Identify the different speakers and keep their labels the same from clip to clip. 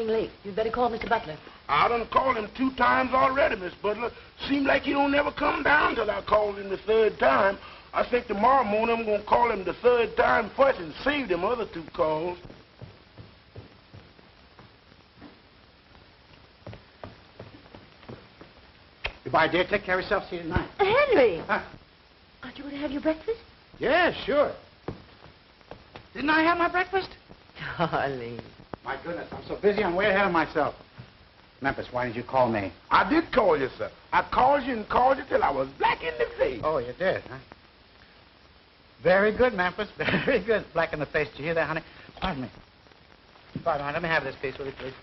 Speaker 1: getting late. You'd better call Mr. Butler.
Speaker 2: I done called him 2 times already, Miss Butler. Seems like he don't never come down till I called him the 3rd time. I think tomorrow morning I'm going to call him the 3rd time first and save them other 2 calls.
Speaker 3: Goodbye, dear. Take care of yourself. See you tonight.
Speaker 1: Henry!
Speaker 3: Huh?
Speaker 1: Aren't you going to have your breakfast?
Speaker 3: Yeah, sure. Didn't I have my breakfast?
Speaker 1: Darling.
Speaker 3: My goodness, I'm so busy, I'm way ahead of myself. Memphis, why didn't you call me?
Speaker 2: I did call you, sir. I called you and called you till I was black in the face.
Speaker 3: Oh, you did, huh? Very good, Memphis. Very good. Black in the face. Did you hear that, honey? Pardon me. Pardon me. Let me have this piece, will you, please?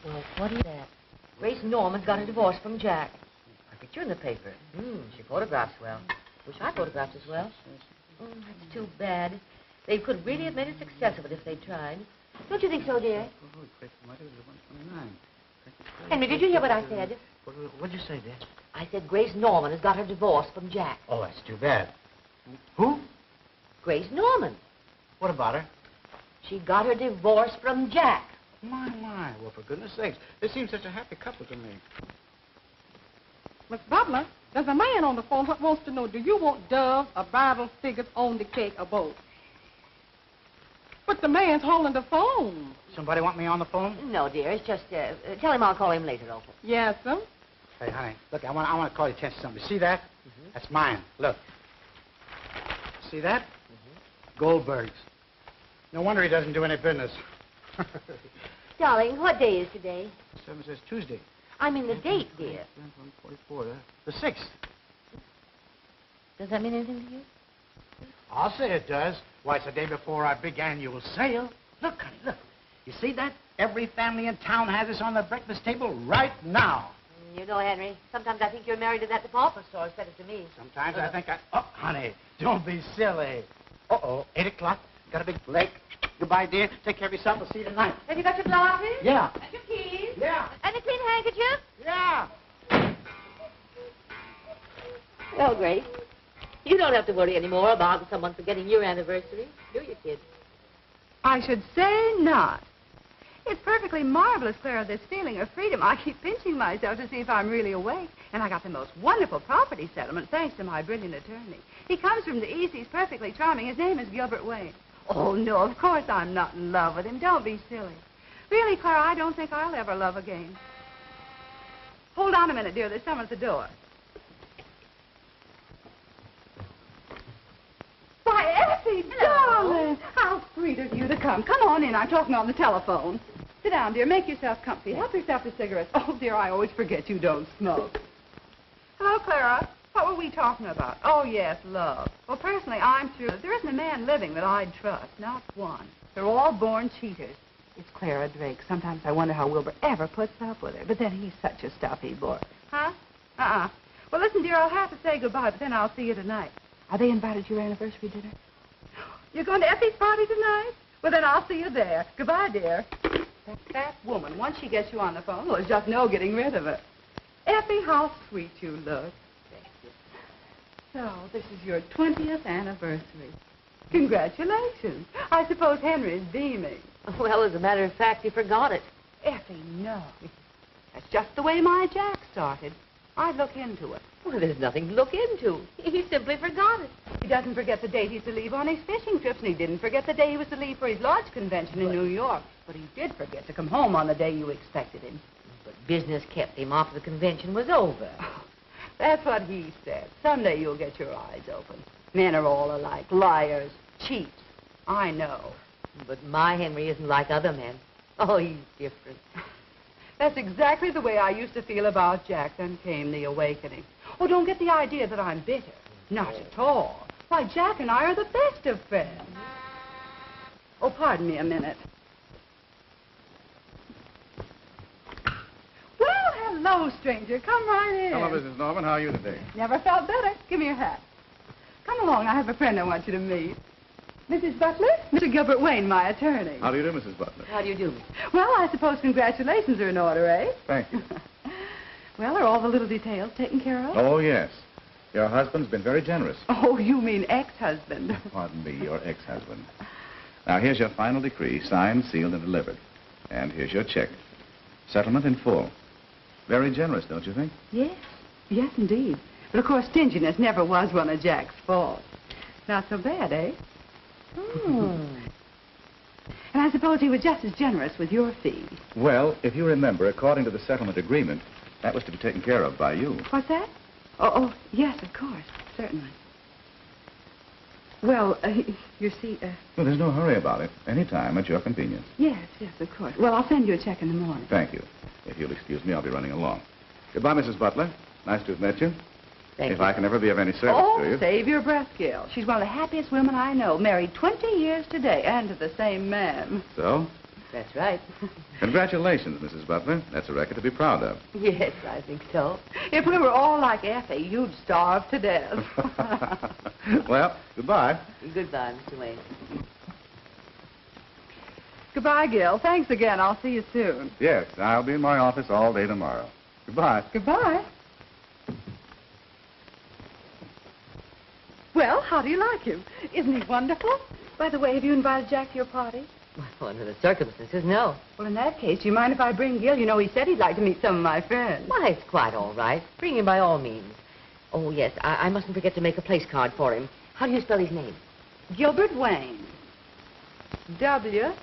Speaker 1: Well, what is that? Grace Norman's got a divorce from Jack. A picture in the paper. She photographs well. Wish I photographed as well. That's too bad. They could really have made a success of it if they tried. Don't you think so, dear? Henry, did you hear what I said?
Speaker 3: What'd you say, dear?
Speaker 1: I said Grace Norman has got her divorce from Jack.
Speaker 3: Oh, that's too bad. Who?
Speaker 1: Grace Norman.
Speaker 3: What about her?
Speaker 1: She got her divorce from Jack.
Speaker 3: My. Well, for goodness sakes, they seem such a happy couple to me.
Speaker 4: Miss Butler, there's a man on the phone that wants to know, do you want doves or bridal figures on the cake or both? But the man's holding the phone.
Speaker 3: Somebody want me on the phone?
Speaker 1: No, dear. It's just, tell him I'll call him later, Opal.
Speaker 4: Yes, sir.
Speaker 3: Hey, honey, look, I want to call your attention to something. See that? That's mine. Look. See that? Goldberg's. No wonder he doesn't do any business.
Speaker 1: Darling, what day is today?
Speaker 3: 7 says Tuesday.
Speaker 1: I mean the date, dear.
Speaker 3: 144. The 6th.
Speaker 1: Does that mean anything to you?
Speaker 3: I'll say it does. Why, it's the day before our big annual sale. Look, honey, look. You see that? Every family in town has this on their breakfast table right now.
Speaker 1: You know, Henry, sometimes I think you're married to that department store instead of to me.
Speaker 3: Sometimes I think I... Oh, honey, don't be silly. Uh-oh, 8 o'clock. Got a big lake. Goodbye, dear. Take care of yourself. I'll see you tonight.
Speaker 1: Have you got your glasses?
Speaker 3: Yeah.
Speaker 1: And your keys?
Speaker 3: Yeah.
Speaker 1: And a clean handkerchief?
Speaker 3: Yeah.
Speaker 1: Well, Grace, you don't have to worry anymore about someone forgetting your anniversary, do you, kid?
Speaker 5: I should say not. It's perfectly marvelous, Clara, this feeling of freedom. I keep pinching myself to see if I'm really awake. And I got the most wonderful property settlement, thanks to my brilliant attorney. He comes from the East. He's perfectly charming. His name is Gilbert Wayne. Oh, no, of course I'm not in love with him. Don't be silly. Really, Clara, I don't think I'll ever love again. Hold on a minute, dear. There's someone at the door. Why, Effie, darling, how sweet of you to come. Come on in. I'm talking on the telephone. Sit down, dear. Make yourself comfy. Help yourself to cigarettes. Oh, dear, I always forget you don't smoke. Hello, Clara. What were we talking about? Oh, yes, love. Well, personally, I'm sure there isn't a man living that I'd trust. Not one. They're all born cheaters. It's Clara Drake. Sometimes I wonder how Wilbur ever puts up with her. But then he's such a stuffy boy. Huh? Well, listen, dear, I'll have to say goodbye, but then I'll see you tonight. Are they invited to your anniversary dinner? You're going to Effie's party tonight? Well, then I'll see you there. Goodbye, dear. That woman, once she gets you on the phone, well, there's just no getting rid of her. Effie, how sweet you look. So, this is your 20th anniversary. Congratulations. I suppose Henry's beaming.
Speaker 1: Well, as a matter of fact, he forgot it.
Speaker 5: Effie, no. That's just the way my Jack started. I'd look into it.
Speaker 1: Well, there's nothing to look into. He simply forgot it.
Speaker 5: He doesn't forget the date he's to leave on his fishing trips, and he didn't forget the day he was to leave for his lodge convention in New York. But he did forget to come home on the day you expected him.
Speaker 1: But business kept him after the convention was over.
Speaker 5: Oh, that's what he said. Someday you'll get your eyes open. Men are all alike. Liars. Cheats. I know.
Speaker 1: But my Henry isn't like other men. Oh, he's different.
Speaker 5: That's exactly the way I used to feel about Jack. Then came the awakening. Oh, don't get the idea that I'm bitter. Not at all. Why, Jack and I are the best of friends. Oh, pardon me a minute. Well, hello, stranger. Come right in.
Speaker 6: Hello, Mrs. Norman. How are you today?
Speaker 5: Never felt better. Give me your hat. Come along. I have a friend I want you to meet. Mrs. Butler? Mr. Gilbert Wayne, my attorney.
Speaker 6: How do you do, Mrs. Butler?
Speaker 1: How do you do?
Speaker 5: Well, I suppose congratulations are in order, eh?
Speaker 6: Thank you.
Speaker 5: Well, are all the little details taken care of?
Speaker 6: Oh, yes. Your husband's been very generous.
Speaker 5: Oh, you mean ex-husband.
Speaker 6: Pardon me, your ex-husband. Now, here's your final decree, signed, sealed, and delivered. And here's your check. Settlement in full. Very generous, don't you think?
Speaker 5: Yes. Yes, indeed. But, of course, stinginess never was one of Jack's faults. Not so bad, eh? And I suppose he was just as generous with your fee.
Speaker 6: Well, if you remember, according to the settlement agreement, that was to be taken care of by you.
Speaker 5: What's that? Oh, yes, of course. Certainly. Well, you see,
Speaker 6: Well, there's no hurry about it. Any time at your convenience.
Speaker 5: yes, of course. Well, I'll send you a check in the morning.
Speaker 6: Thank you. If you'll excuse me, I'll be running along. Goodbye, Mrs. Butler. Nice to have met you.
Speaker 1: Thank
Speaker 6: If
Speaker 1: you.
Speaker 6: I can ever be of any service
Speaker 5: Oh,
Speaker 6: to you.
Speaker 5: save your breath, Gil. She's one of the happiest women I know. Married 20 years today, and to the same man.
Speaker 6: So,
Speaker 1: That's right.
Speaker 6: congratulations, Mrs. Butler. That's a record to be proud of.
Speaker 1: Yes, I think so.
Speaker 5: If we were all like Effie, you'd starve to death.
Speaker 6: Well, goodbye.
Speaker 1: Goodbye, Mr. Wayne.
Speaker 5: Goodbye, Gil. Thanks again. I'll see you soon.
Speaker 6: Yes, I'll be in my office all day tomorrow. Goodbye.
Speaker 5: Goodbye. Well, how do you like him? Isn't he wonderful? By the way, have you invited Jack to your party?
Speaker 1: Well, under the circumstances, no.
Speaker 5: Well, in that case, do you mind if I bring Gil? You know, he said he'd like to meet some of my friends.
Speaker 1: Why, it's quite all right. Bring him by all means. Oh, yes, I mustn't forget to make a place card for him. How do you spell his name?
Speaker 5: Gilbert Wayne. W-A-N-E.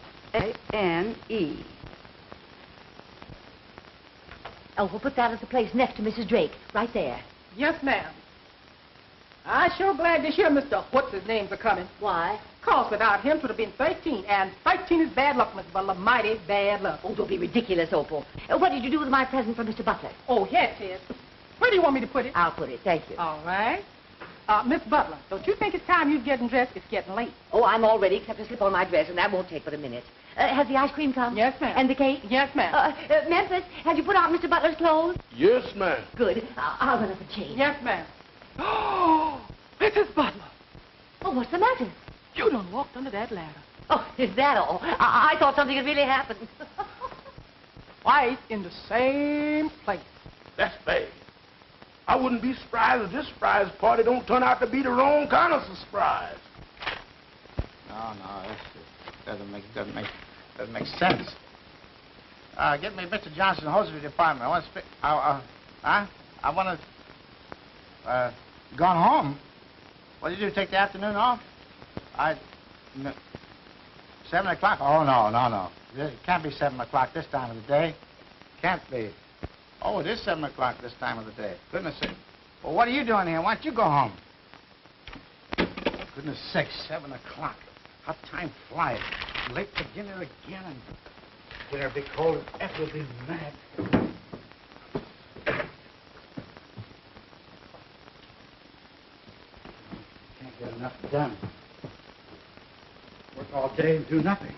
Speaker 1: Oh, we'll put that at the place next to Mrs. Drake, right there.
Speaker 4: Yes, ma'am. I'm sure glad to hear Mr. What's-his-names are coming.
Speaker 1: Why?
Speaker 4: 'Cause without him, 'twould have been 13, and 13 is bad luck, Miss Butler, mighty bad luck.
Speaker 1: Oh, don't be ridiculous, Opal. What did you do with my present for Mr. Butler?
Speaker 4: Oh, yes, it is. Where do you want me to put it?
Speaker 1: I'll put it, thank you.
Speaker 4: All right. Miss Butler, don't you think it's time you're getting dressed? It's getting late.
Speaker 1: Oh, I'm all ready, except to slip on my dress, and that won't take but a minute. Has the ice cream come?
Speaker 4: Yes, ma'am.
Speaker 1: And the cake?
Speaker 4: Yes, ma'am.
Speaker 1: Memphis, have you put out Mr. Butler's clothes?
Speaker 2: Yes, ma'am.
Speaker 1: Good. I'll run up and change.
Speaker 4: Yes, ma'am. Oh, Mrs. Butler,
Speaker 1: Oh, what's the matter?
Speaker 4: you done walked under that ladder.
Speaker 1: Oh, is that all? I thought something had really happened.
Speaker 4: Twice in the same place.
Speaker 2: That's bad. I wouldn't be surprised if this surprise party don't turn out to be the wrong kind of surprise.
Speaker 3: No, this doesn't make sense. Get me Mr. Johnson's hosiery department. I want to speak. I want to. Gone home. What did you do? Take the afternoon off? 7 o'clock? Oh no. It can't be 7 o'clock this time of the day. Can't be. Oh, it is 7 o'clock this time of the day. Goodness sake. Well, what are you doing here? Why don't you go home? Goodness sakes, 7 o'clock. How time flies. Late for dinner again, and dinner will be cold, and F will be mad. Can't get enough done. Work all day and do nothing.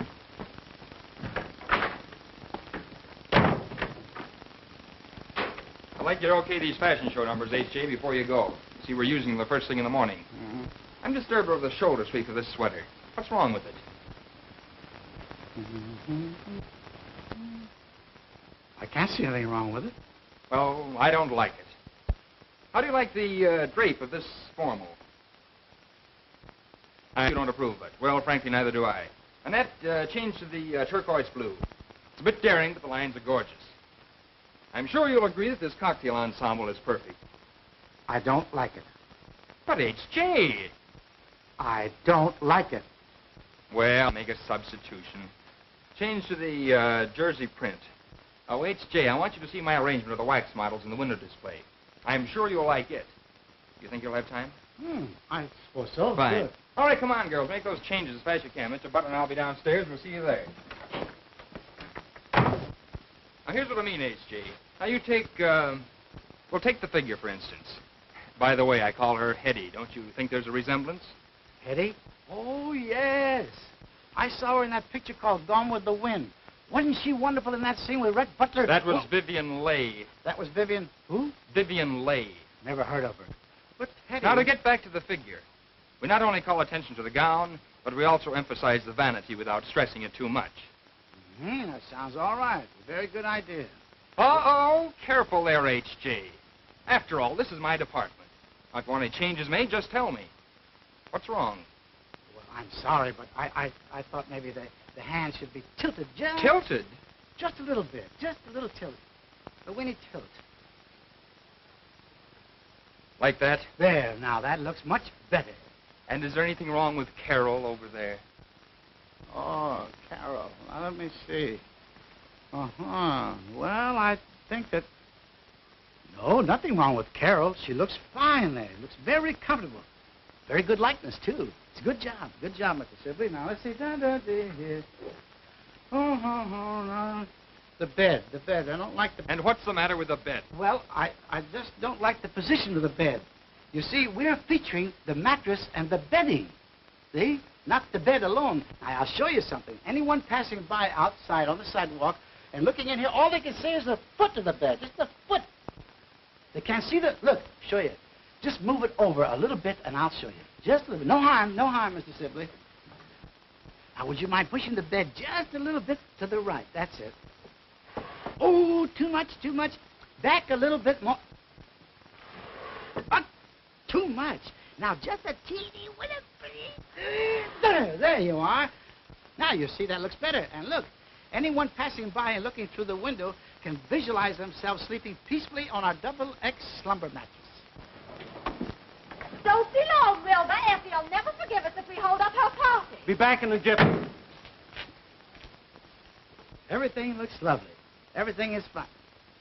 Speaker 7: I'd like you to okay these fashion show numbers, H.J., before you go. See, we're using them the first thing in the morning.
Speaker 3: Mm-hmm.
Speaker 7: I'm disturbed over the shoulder sweep of this sweater. What's wrong with it?
Speaker 3: I can't see anything wrong with it.
Speaker 7: Well, I don't like it. How do you like the drape of this formal? You don't approve of it. Well, frankly, neither do I. And that change to the turquoise blue. It's a bit daring, but the lines are gorgeous. I'm sure you'll agree that this cocktail ensemble is perfect.
Speaker 3: I don't like it.
Speaker 7: But H.J.
Speaker 3: I don't like it.
Speaker 7: Well, make a substitution. Change to the jersey print. Oh, H.J., I want you to see my arrangement of the wax models in the window display. I'm sure you'll like it. You think you'll have time?
Speaker 3: I suppose so.
Speaker 7: Fine.
Speaker 3: Good.
Speaker 7: All right, come on, girls. Make those changes as fast as you can. Mr. Butler and I'll be downstairs. We'll see you there. Now, here's what I mean, H.J. Now, you take, well, take the figure, for instance. By the way, I call her Hetty. Don't you think there's a resemblance?
Speaker 3: Hetty? Oh, yes. I saw her in that picture called Gone with the Wind. Wasn't she wonderful in that scene with Red Butler?
Speaker 7: That was Vivian Leigh.
Speaker 3: That was Vivian... Who?
Speaker 7: Vivian Leigh.
Speaker 3: Never heard of her. But Hetty...
Speaker 7: Now, to get back to the figure, we not only call attention to the gown, but we also emphasize the vanity without stressing it too much.
Speaker 3: That sounds all right. Very good idea.
Speaker 7: Uh-oh. Careful there, H.J. After all, this is my department. If any changes made, just tell me. What's wrong?
Speaker 3: Well, I'm sorry, but I thought maybe the hand should be tilted just...
Speaker 7: Tilted?
Speaker 3: Just a little bit. Just a little tilt. A winny tilt.
Speaker 7: Like that?
Speaker 3: There, now, that looks much better.
Speaker 7: And is there anything wrong with Carol over there?
Speaker 3: Oh, Carol. Now, let me see. Uh-huh. Well, I think that... No, nothing wrong with Carol. She looks fine there. Looks very comfortable. Very good likeness, too. It's a good job. Good job, Mr. Sibley. Now, let's see. Here. No. The bed. I don't like the...
Speaker 7: And what's the matter with the bed?
Speaker 3: Well, I just don't like the position of the bed. You see, we're featuring the mattress and the bedding. See? Not the bed alone. Now, I'll show you something. Anyone passing by outside on the sidewalk and looking in here, all they can see is the foot of the bed. Just the foot. They can't see the... Look, show you. Just move it over a little bit, and I'll show you. Just a little bit. No harm, Mr. Sibley. Now, would you mind pushing the bed just a little bit to the right? That's it. Oh, too much. Back a little bit more. Too much. Now, just a teeny winner. There you are. Now, you see, that looks better. And look, anyone passing by and looking through the window can visualize themselves sleeping peacefully on our double-X slumber mattress.
Speaker 8: Don't be long, Wilbur. Effie'll never forgive us if we hold up her party.
Speaker 9: Be back in a jiffy.
Speaker 3: Everything looks lovely. Everything is fine.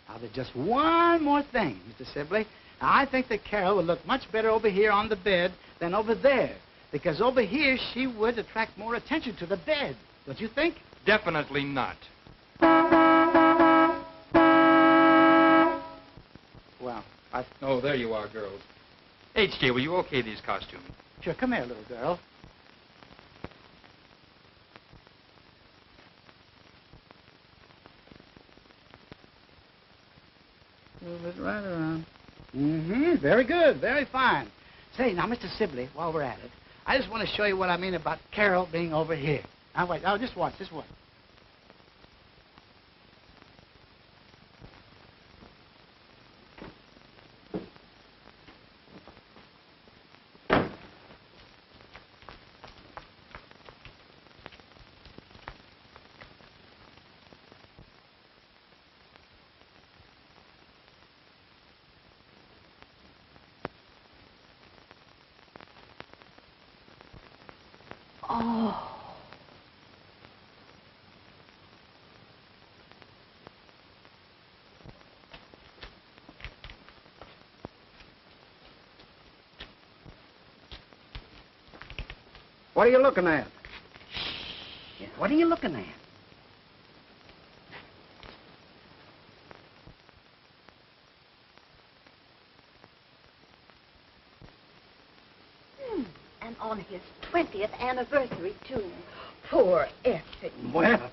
Speaker 3: Now, there's just one more thing, Mr. Sibley. Now, I think that Carol would look much better over here on the bed than over there. Because over here, she would attract more attention to the bed. Don't you think?
Speaker 7: Definitely not.
Speaker 3: Well,
Speaker 7: Oh, there you are, girls. H.J., will you okay these costumes?
Speaker 3: Sure, come here, little girl. Move it right around. Mm-hmm. Very good. Very fine. Say, now, Mr. Sibley, while we're at it, I just want to show you what I mean about Carol being over here. Now, wait. Oh, just watch.
Speaker 8: Oh.
Speaker 9: What are you looking at?
Speaker 3: Yeah, what are you looking at?
Speaker 8: And on his 20th anniversary, too. Poor Effie.
Speaker 9: Well,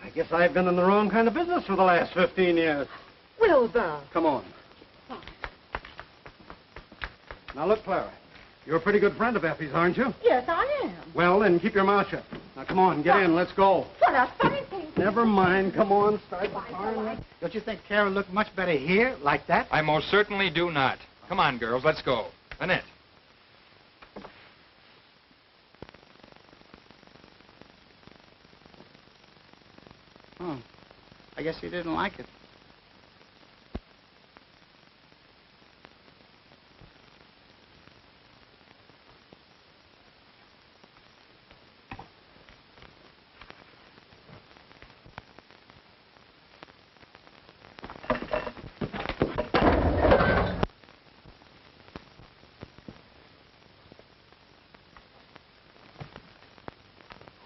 Speaker 9: I guess I've been in the wrong kind of business for the last 15 years.
Speaker 8: Wilbur.
Speaker 9: Come on.
Speaker 8: Fine.
Speaker 9: Now, look, Clara. You're a pretty good friend of Effie's, aren't you?
Speaker 8: Yes, I am.
Speaker 9: Well, then keep your mouth shut. Now, come on, get in. Let's go.
Speaker 8: What a funny thing.
Speaker 9: Never mind. Come on, start the car.
Speaker 3: Don't you think Carol looked much better here, like that?
Speaker 7: I most certainly do not. Come on, girls, let's go. Annette.
Speaker 3: Oh, I guess he didn't like it.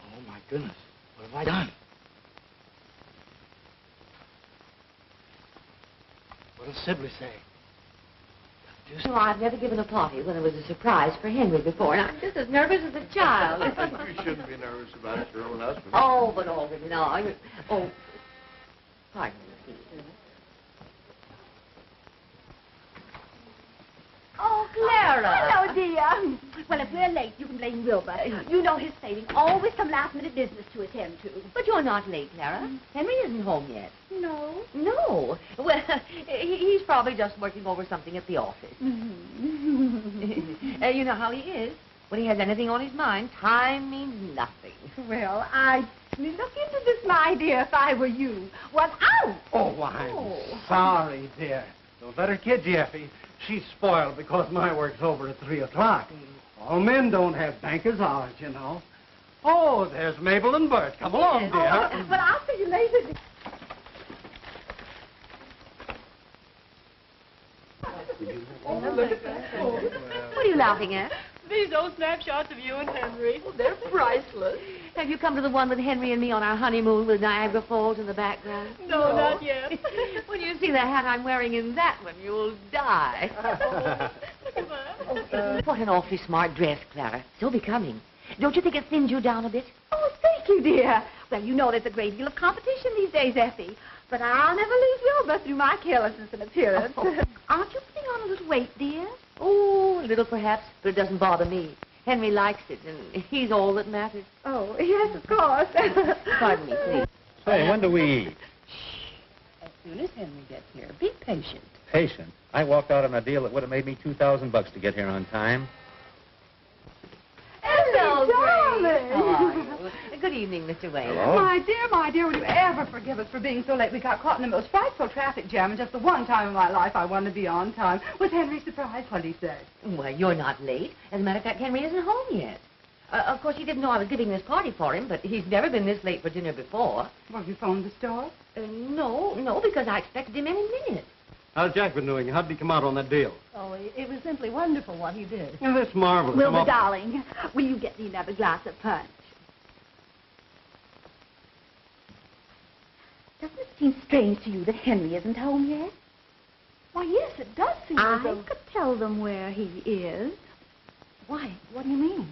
Speaker 3: Oh, my goodness. What have I done? What does Sibley say?
Speaker 1: Oh, I've never given a party when there was a surprise for Henry before, and I'm just as nervous as a child.
Speaker 10: You shouldn't be nervous about your own husband.
Speaker 1: Oh, but already now. Oh, pardon me, Steve.
Speaker 8: Oh, Clara. Hello, dear. Well, if we're late, you can blame Wilbur. You know his failing. Always some last-minute business to attend to.
Speaker 1: But you're not late, Clara. Henry isn't home yet.
Speaker 8: No.
Speaker 1: No. Well, he's probably just working over something at the office. You know how he is. When he has anything on his mind, time means nothing.
Speaker 5: Well, I'd look into this, my dear, if I were you. What out?
Speaker 9: Oh, I'm sorry, dear. Don't let her kid you, Effie. She's spoiled because my work's over at 3 o'clock. All men don't have banker's hours, you know. Oh, there's Mabel and Bert. Come along, dear.
Speaker 5: Well, I'll see you later.
Speaker 1: What are you laughing at?
Speaker 11: These old snapshots of you and Henry.
Speaker 1: Oh, they're priceless. Have you come to the one with Henry and me on our honeymoon with Niagara Falls in the background?
Speaker 11: No, not yet.
Speaker 1: When you see the hat I'm wearing in that one, you'll die. What an awfully smart dress, Clara. So becoming. Don't you think it thins you down a bit?
Speaker 5: Oh, thank you, dear. Well, you know there's a great deal of competition these days, Effie. But I'll never lose Wilbur through my carelessness and appearance. Aren't you putting on a little weight, dear?
Speaker 1: Oh, a little perhaps, but it doesn't bother me. Henry likes it, and he's all that matters.
Speaker 5: Oh, yes, of course.
Speaker 1: Pardon me, please.
Speaker 12: Say, when do we eat?
Speaker 1: As soon as Henry gets here. Be patient.
Speaker 12: Patient. I walked out on a deal that would have made me $2,000 to get here on time.
Speaker 1: Hello,
Speaker 5: darling.
Speaker 1: How are you? Good evening, Mr. Wayne.
Speaker 12: Hello.
Speaker 5: My dear, will you ever forgive us for being so late? We got caught in the most frightful traffic jam, and just the one time in my life I wanted to be on time. Was Henry surprised what he said?
Speaker 1: Well, you're not late. As a matter of fact, Henry isn't home yet. Of course, he didn't know I was giving this party for him, but he's never been this late for dinner before.
Speaker 5: Well, you phoned the store?
Speaker 1: No, because I expected him any minute.
Speaker 9: How's Jack been doing? How'd he come out on that deal?
Speaker 11: Oh, it was simply wonderful what he did.
Speaker 9: Yeah, that's marvelous.
Speaker 8: Wilbur, darling, will you get me another glass of punch? Doesn't it seem strange to you that Henry isn't home yet?
Speaker 5: Why, yes, it does seem
Speaker 8: I
Speaker 5: as though...
Speaker 8: could tell them where he is.
Speaker 5: Why, what do you mean?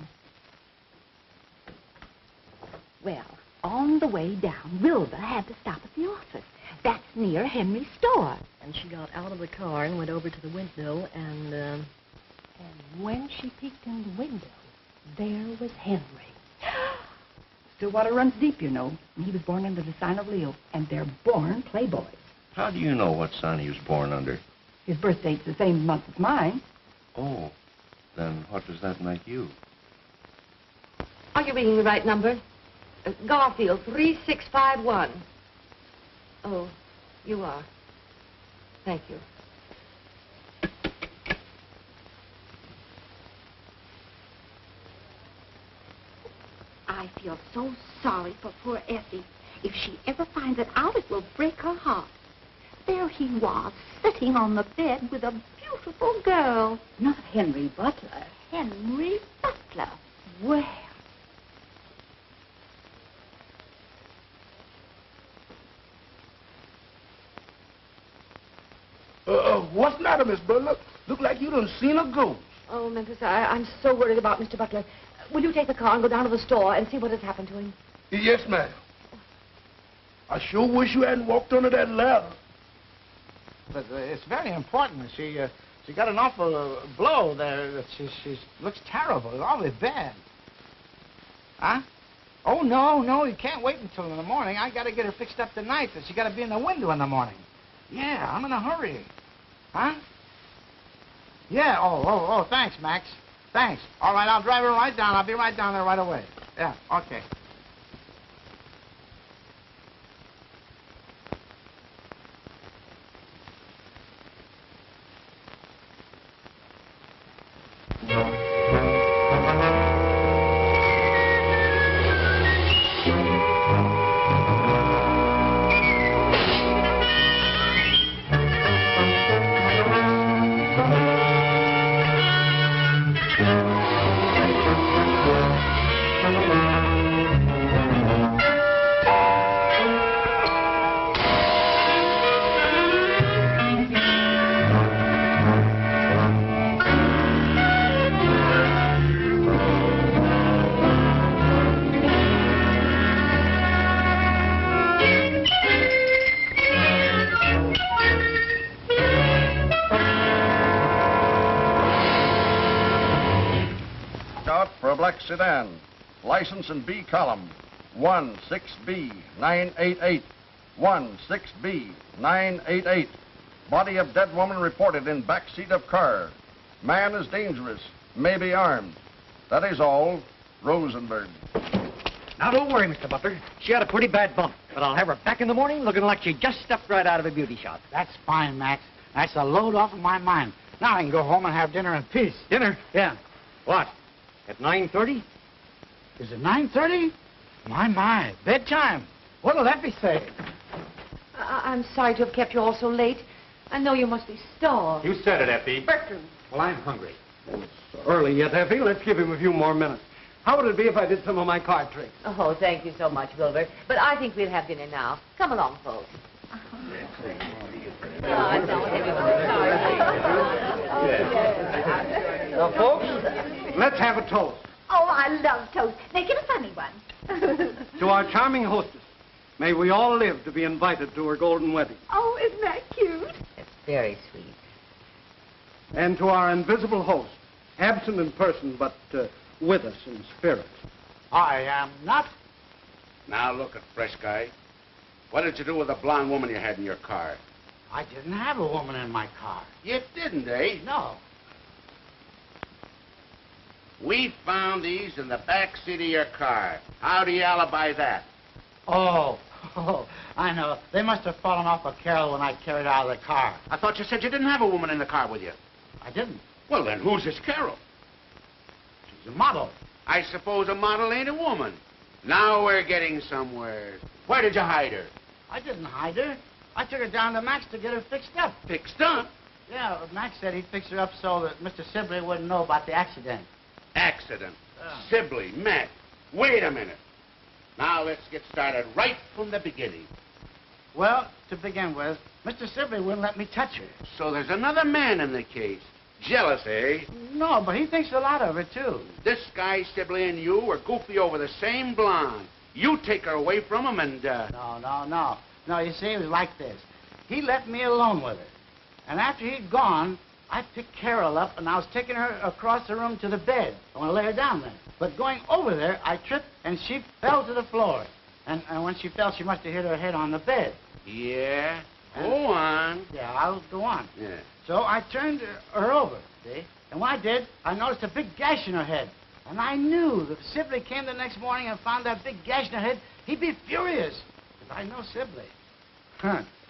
Speaker 8: Well, on the way down, Wilbur had to stop at the office. That's near Henry's store.
Speaker 11: And she got out of the car and went over to the window, and when she peeked in the window, there was Henry. Stillwater runs deep, you know. He was born under the sign of Leo, and they're born playboys.
Speaker 10: How do you know what sign he was born under?
Speaker 11: His birth date's the same month as mine.
Speaker 10: Oh, then what does that make you?
Speaker 1: Are you reading the right number? Garfield, 3651. Oh, you are. Thank you.
Speaker 8: I feel so sorry for poor Effie. If she ever finds it out, it will break her heart. There he was, sitting on the bed with a beautiful girl.
Speaker 11: Not Henry Butler.
Speaker 8: Henry Butler. Well.
Speaker 2: What's the matter, Miss Butler? Look like you done seen a ghost.
Speaker 1: Oh, Memphis, I'm so worried about Mr. Butler. Will you take the car and go down to the store and see what has happened to him?
Speaker 2: Yes, ma'am. I sure wish you hadn't walked under that ladder.
Speaker 3: But it's very important. She got an awful blow there. She looks terrible. It's awfully bad. Huh? Oh, no, you can't wait until in the morning. I got to get her fixed up tonight. She got to be in the window in the morning. Yeah, I'm in a hurry. Huh? Yeah, oh, thanks, Max. Thanks. All right, I'll drive her right down. I'll be right down there right away. Yeah, okay.
Speaker 13: for a black sedan. License in B column, 16B988. 16B988. Body of dead woman reported in back seat of car. Man is dangerous, may be armed. That is all. Rosenberg.
Speaker 14: Now, don't worry, Mr. Butler. She had a pretty bad bump, but I'll have her back in the morning looking like she just stepped right out of a beauty shop.
Speaker 3: That's fine, Max. That's a load off of my mind. Now I can go home and have dinner in peace.
Speaker 14: Dinner?
Speaker 3: Yeah.
Speaker 14: What? At 9:30?
Speaker 3: Is it 9:30? My, bedtime. What'll Effie say?
Speaker 1: I'm sorry to have kept you all so late. I know you must be starved.
Speaker 12: You said it, Effie.
Speaker 4: Bertram.
Speaker 12: Well, I'm hungry.
Speaker 9: It's early yet, Effie. Let's give him a few more minutes. How would it be if I did some of my card tricks?
Speaker 1: Oh, thank you so much, Wilbur. But I think we'll have dinner now. Come along, folks.
Speaker 9: Now, folks, let's have a toast.
Speaker 8: Oh, I love toast. Make it a funny one.
Speaker 9: To our charming hostess. May we all live to be invited to her golden wedding.
Speaker 8: Oh, isn't that cute?
Speaker 1: It's very sweet.
Speaker 9: And to our invisible host, absent in person, but with us in spirit.
Speaker 3: I am not.
Speaker 2: Now, look at fresh guy. What did you do with the blonde woman you had in your car?
Speaker 3: I didn't have a woman in my car.
Speaker 2: You didn't, eh?
Speaker 3: No.
Speaker 2: We found these in the back seat of your car. How do you alibi that?
Speaker 3: Oh, I know. They must have fallen off a carol when I carried her out of the car.
Speaker 2: I thought you said you didn't have a woman in the car with you.
Speaker 3: I didn't.
Speaker 2: Well, then who's this Carol?
Speaker 3: She's a model.
Speaker 2: I suppose a model ain't a woman. Now we're getting somewhere. Where did you hide her?
Speaker 3: I didn't hide her. I took her down to Max to get her fixed up.
Speaker 2: Fixed up?
Speaker 3: Yeah, Max said he'd fix her up so that Mr. Sibley wouldn't know about the accident.
Speaker 2: Accident. Sibley, Matt. Wait a minute. Now let's get started right from the beginning.
Speaker 3: Well, to begin with, Mr. Sibley wouldn't let me touch her.
Speaker 2: So there's another man in the case. Jealous, eh?
Speaker 3: No, but he thinks a lot of her, too.
Speaker 2: This guy, Sibley, and you were goofy over the same blonde. You take her away from him and,
Speaker 3: No, you see, it was like this. He left me alone with her. And after he'd gone, I picked Carol up, and I was taking her across the room to the bed. I want to lay her down there. But going over there, I tripped, and she fell to the floor. And when she fell, she must have hit her head on the bed.
Speaker 2: Yeah? Go on.
Speaker 3: Yeah, I'll go on.
Speaker 2: Yeah.
Speaker 3: So I turned her over, see? And when I did, I noticed a big gash in her head. And I knew that if Sibley came the next morning and found that big gash in her head, he'd be furious. Because I know Sibley.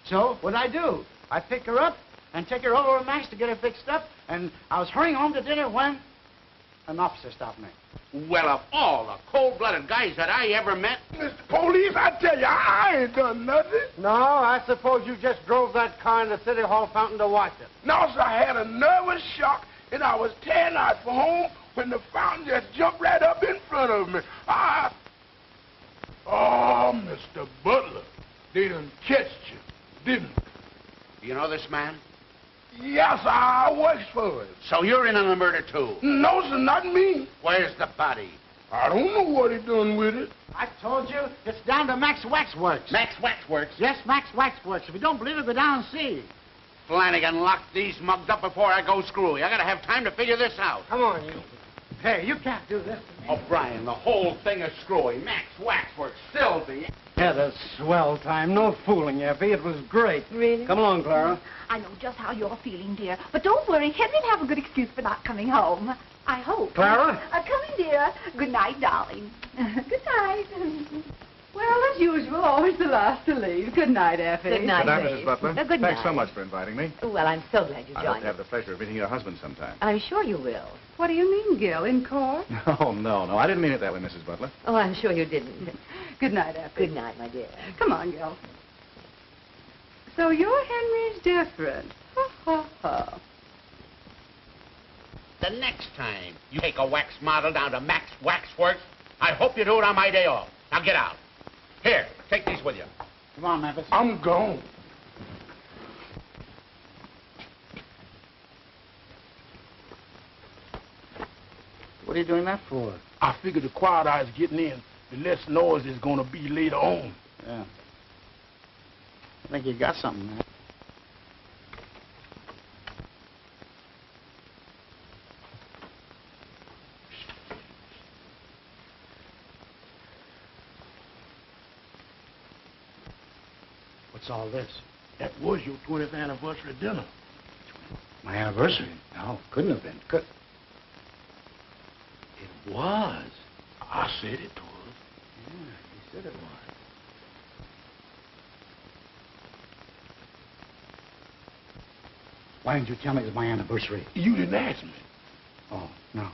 Speaker 3: So what'd I do? I pick her up and take her over to Max to get her fixed up. And I was hurrying home to dinner when an officer stopped me.
Speaker 2: Well, of all the cold-blooded guys that I ever met...
Speaker 15: Mr. Police, I tell you, I ain't done nothing.
Speaker 9: No, I suppose you just drove that car in the City Hall fountain to watch it.
Speaker 15: No, sir, I had a nervous shock, and I was tearing out for home when the fountain just jumped right up in front of me. Oh, Mr. Butler, they done catched you, didn't they?
Speaker 2: You know this man?
Speaker 15: Yes, I works for him.
Speaker 2: So you're in on the murder, too?
Speaker 15: No, sir, not me.
Speaker 2: Where's the body?
Speaker 15: I don't know what he done with it.
Speaker 3: I told you, it's down to Max Waxworks.
Speaker 2: Max Waxworks?
Speaker 3: Yes, Max Waxworks. If you don't believe it, go down and see.
Speaker 2: Flanagan, lock these mugs up before I go screwy. I gotta have time to figure this out.
Speaker 9: Come on, you.
Speaker 3: Hey, you can't do this to me.
Speaker 2: O'Brien, the whole thing is screwy. Max Waxworks, Sylvie.
Speaker 9: Had a swell time. No fooling, Effie. It was great.
Speaker 8: Really?
Speaker 9: Come along, Clara.
Speaker 8: I know just how you're feeling, dear. But don't worry, Henry'll have a good excuse for not coming home. I hope.
Speaker 9: Clara?
Speaker 8: Come in, dear. Good night, darling. Good night.
Speaker 5: Well, as usual, always the last to leave. Good night, Effie.
Speaker 1: Good night,
Speaker 6: Good night,
Speaker 1: Dave.
Speaker 6: Mrs. Butler.
Speaker 1: Good
Speaker 6: Thanks
Speaker 1: night.
Speaker 6: so much for inviting me.
Speaker 1: Well, I'm so glad you
Speaker 6: I hope
Speaker 1: joined
Speaker 6: to have
Speaker 1: us.
Speaker 6: the pleasure of meeting your husband sometime.
Speaker 1: I'm sure you will.
Speaker 5: What do you mean, Gil? In court?
Speaker 6: Oh, no, I didn't mean it that way, Mrs. Butler.
Speaker 1: Oh, I'm sure you didn't.
Speaker 5: Good night, Effie.
Speaker 1: Good night, my dear.
Speaker 5: Come on, Gil. So your Henry's different. Ha, ha, ha.
Speaker 2: The next time you take a wax model down to Max Waxworks, I hope you do it on my day off. Now get out. Here, take these with you.
Speaker 3: Come on, Memphis.
Speaker 15: I'm gone.
Speaker 3: What are you doing that for?
Speaker 15: I figure the quiet eyes getting in, the less noise is going to be later on.
Speaker 3: Yeah. I think you got something, man.
Speaker 9: What's all this?
Speaker 2: That was your 20th anniversary dinner.
Speaker 9: My anniversary? No, couldn't have been. It was.
Speaker 2: I said it was.
Speaker 9: Yeah, you said it was. Why didn't you tell me it was my anniversary?
Speaker 2: You didn't ask me.
Speaker 9: Oh, no.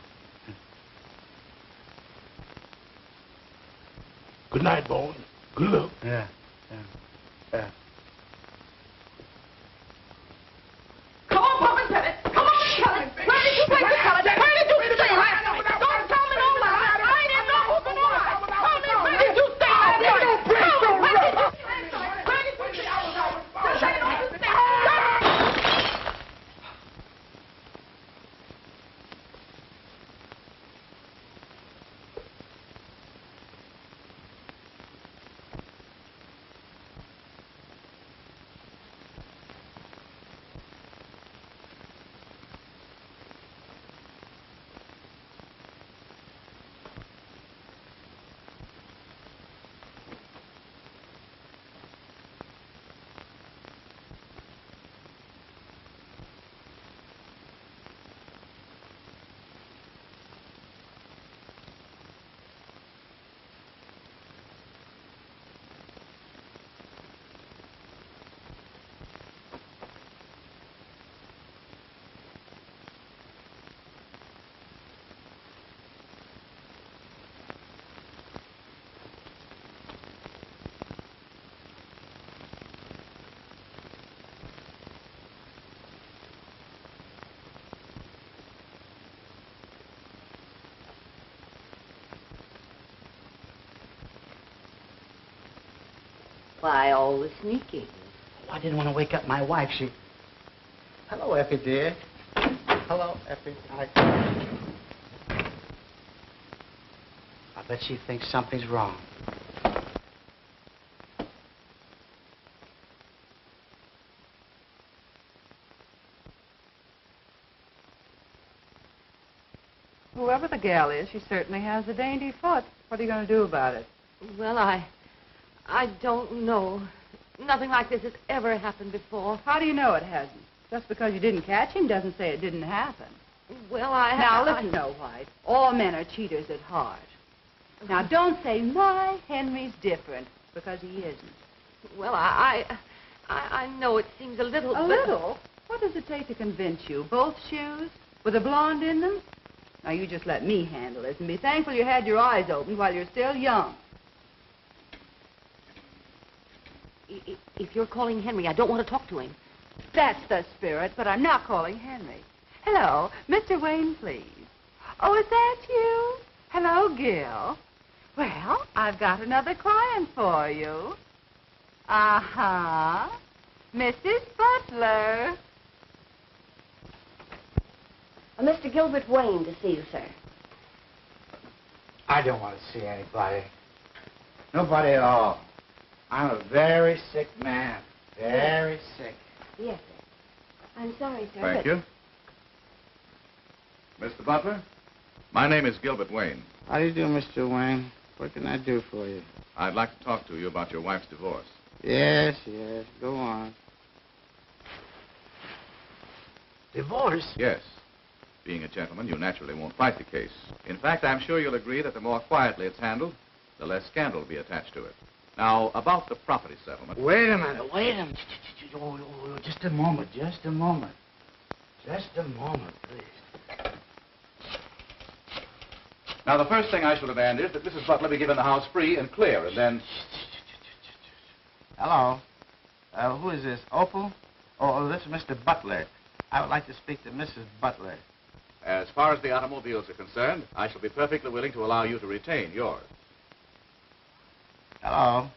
Speaker 2: Good night, boy. Good luck.
Speaker 9: Yeah.
Speaker 4: Come on, Pop and tell it. Come on, tell it. Where did you take the salad? Where did you stay last night? Don't tell me no lie. I ain't even know who's the lie. Tell me, where did you stay last night?
Speaker 1: Why, all the sneaking.
Speaker 9: I didn't want to wake up my wife. Hello, Effie, dear. Hello, Effie. I bet she thinks something's wrong.
Speaker 5: Whoever the gal is, she certainly has a dainty foot. What are you going to do about it?
Speaker 1: Well, I don't know. Nothing like this has ever happened before.
Speaker 5: How do you know it hasn't? Just because you didn't catch him doesn't say it didn't happen.
Speaker 1: Well,
Speaker 5: Now, listen, Snow White. All men are cheaters at heart. Now, don't say, my Henry's different, because he isn't.
Speaker 1: Well, I know it seems a little...
Speaker 5: A little? What does it take to convince you? Both shoes? With a blonde in them? Now, you just let me handle this and be thankful you had your eyes open while you're still young.
Speaker 1: If you're calling Henry, I don't want to talk to him.
Speaker 5: That's the spirit, but I'm not calling Henry. Hello, Mr. Wayne, please. Oh, is that you? Hello, Gil. Well, I've got another client for you. Uh-huh. Mrs. Butler.
Speaker 11: Mr. Gilbert Wayne to see you, sir.
Speaker 9: I don't want to see anybody. Nobody at all. I'm a very sick man. Very sick.
Speaker 11: Yes, sir. I'm sorry, sir.
Speaker 6: Thank you. Mr. Butler, my name is Gilbert Wayne.
Speaker 3: How do you do, Mr. Wayne? What can I do for you?
Speaker 6: I'd like to talk to you about your wife's divorce.
Speaker 3: Yes. Go on.
Speaker 9: Divorce?
Speaker 6: Yes. Being a gentleman, you naturally won't fight the case. In fact, I'm sure you'll agree that the more quietly it's handled, the less scandal will be attached to it. Now, about the property settlement.
Speaker 9: Wait a minute. Oh, just a moment, please.
Speaker 6: Now, the first thing I shall demand is that Mrs. Butler be given the house free and clear, and then...
Speaker 3: Hello. Who is this? Opal? Oh, this is Mr. Butler. I would like to speak to Mrs. Butler.
Speaker 6: As far as the automobiles are concerned, I shall be perfectly willing to allow you to retain yours.
Speaker 3: Hello.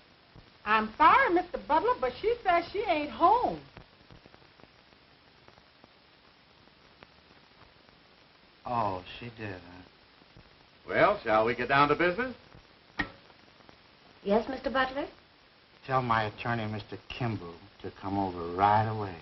Speaker 4: I'm sorry, Mr. Butler, but she says she ain't home.
Speaker 3: Oh, she did, huh?
Speaker 6: Well, shall we get down to business?
Speaker 11: Yes, Mr. Butler?
Speaker 3: Tell my attorney, Mr. Kimball, to come over right away.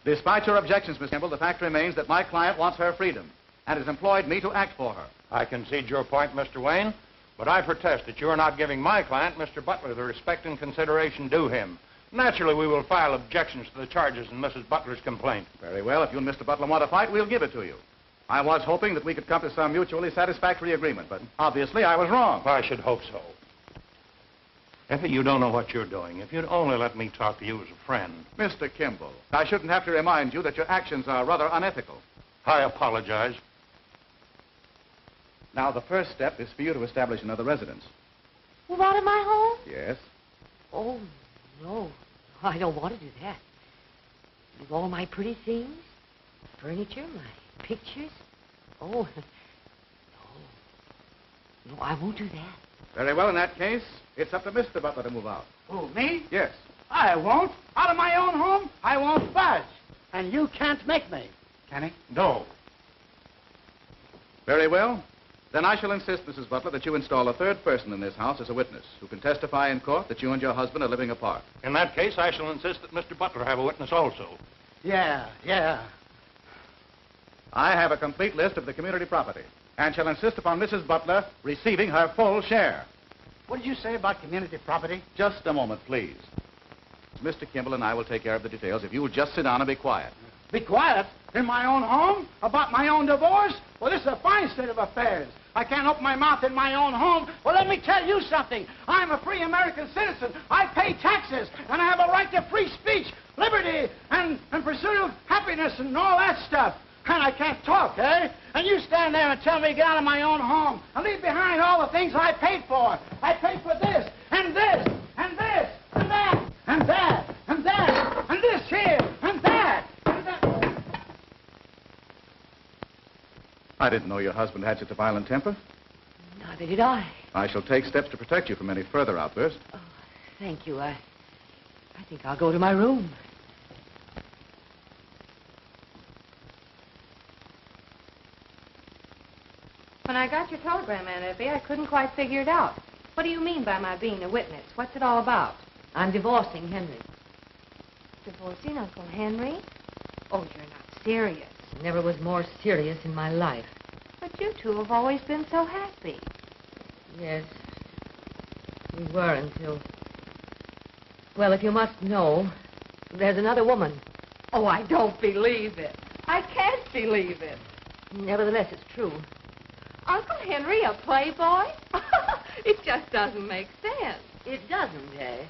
Speaker 6: Despite your objections, Miss Kimball, the fact remains that my client wants her freedom and has employed me to act for her.
Speaker 12: I concede your point, Mr. Wayne, but I protest that you are not giving my client, Mr. Butler, the respect and consideration due him.
Speaker 16: Naturally, we will file objections to the charges in Mrs. Butler's complaint.
Speaker 6: Very well. If you and Mr. Butler want to fight, we'll give it to you. I was hoping that we could come to some mutually satisfactory agreement, but obviously I was wrong.
Speaker 16: I should hope so. Effie, you don't know what you're doing. If you'd only let me talk to you as a friend.
Speaker 6: Mr. Kimball, I shouldn't have to remind you that your actions are rather unethical.
Speaker 16: I apologize.
Speaker 6: Now, the first step is for you to establish another residence.
Speaker 1: Move out of my home?
Speaker 6: Yes?
Speaker 1: Oh, no. I don't want to do that. Leave all my pretty things, furniture, my pictures. Oh, no. No, I won't do that.
Speaker 6: Very well, in that case, it's up to Mr. Butler to move out.
Speaker 9: Who, me?
Speaker 6: Yes.
Speaker 9: I won't. Out of my own home, I won't budge. And you can't make me. Can he?
Speaker 16: No.
Speaker 6: Very well. Then I shall insist, Mrs. Butler, that you install a third person in this house as a witness who can testify in court that you and your husband are living apart.
Speaker 16: In that case, I shall insist that Mr. Butler have a witness also.
Speaker 9: Yeah.
Speaker 6: I have a complete list of the community property and shall insist upon Mrs. Butler receiving her full share.
Speaker 9: What did you say about community property?
Speaker 6: Just a moment, please. Mr. Kimball and I will take care of the details if you will just sit down and be quiet.
Speaker 9: Be quiet? In my own home? About my own divorce? Well, this is a fine state of affairs. I can't open my mouth in my own home. Well, let me tell you something. I'm a free American citizen. I pay taxes, and I have a right to free speech, liberty, and pursuit of happiness and all that stuff. And I can't talk, eh? And you stand there and tell me to get out of my own home and leave behind all the things I paid for. I paid for this, and this, and this, and that, and that, and that, and this here, and that, and that.
Speaker 6: I didn't know your husband had such a violent temper.
Speaker 1: Neither did I.
Speaker 6: I shall take steps to protect you from any further outbursts.
Speaker 1: Oh, thank you. I think I'll go to my room.
Speaker 17: When I got your telegram, Aunt Effie, I couldn't quite figure it out. What do you mean by my being a witness? What's it all about?
Speaker 1: I'm divorcing Henry.
Speaker 17: Divorcing Uncle Henry? Oh, you're not serious.
Speaker 1: Never was more serious in my life.
Speaker 17: But you two have always been so happy.
Speaker 1: Yes, we were until... Well, if you must know, there's another woman.
Speaker 17: Oh, I don't believe it. I can't believe it.
Speaker 1: Nevertheless, it's true.
Speaker 17: Uncle Henry, a playboy? It just doesn't make sense.
Speaker 1: It doesn't, eh?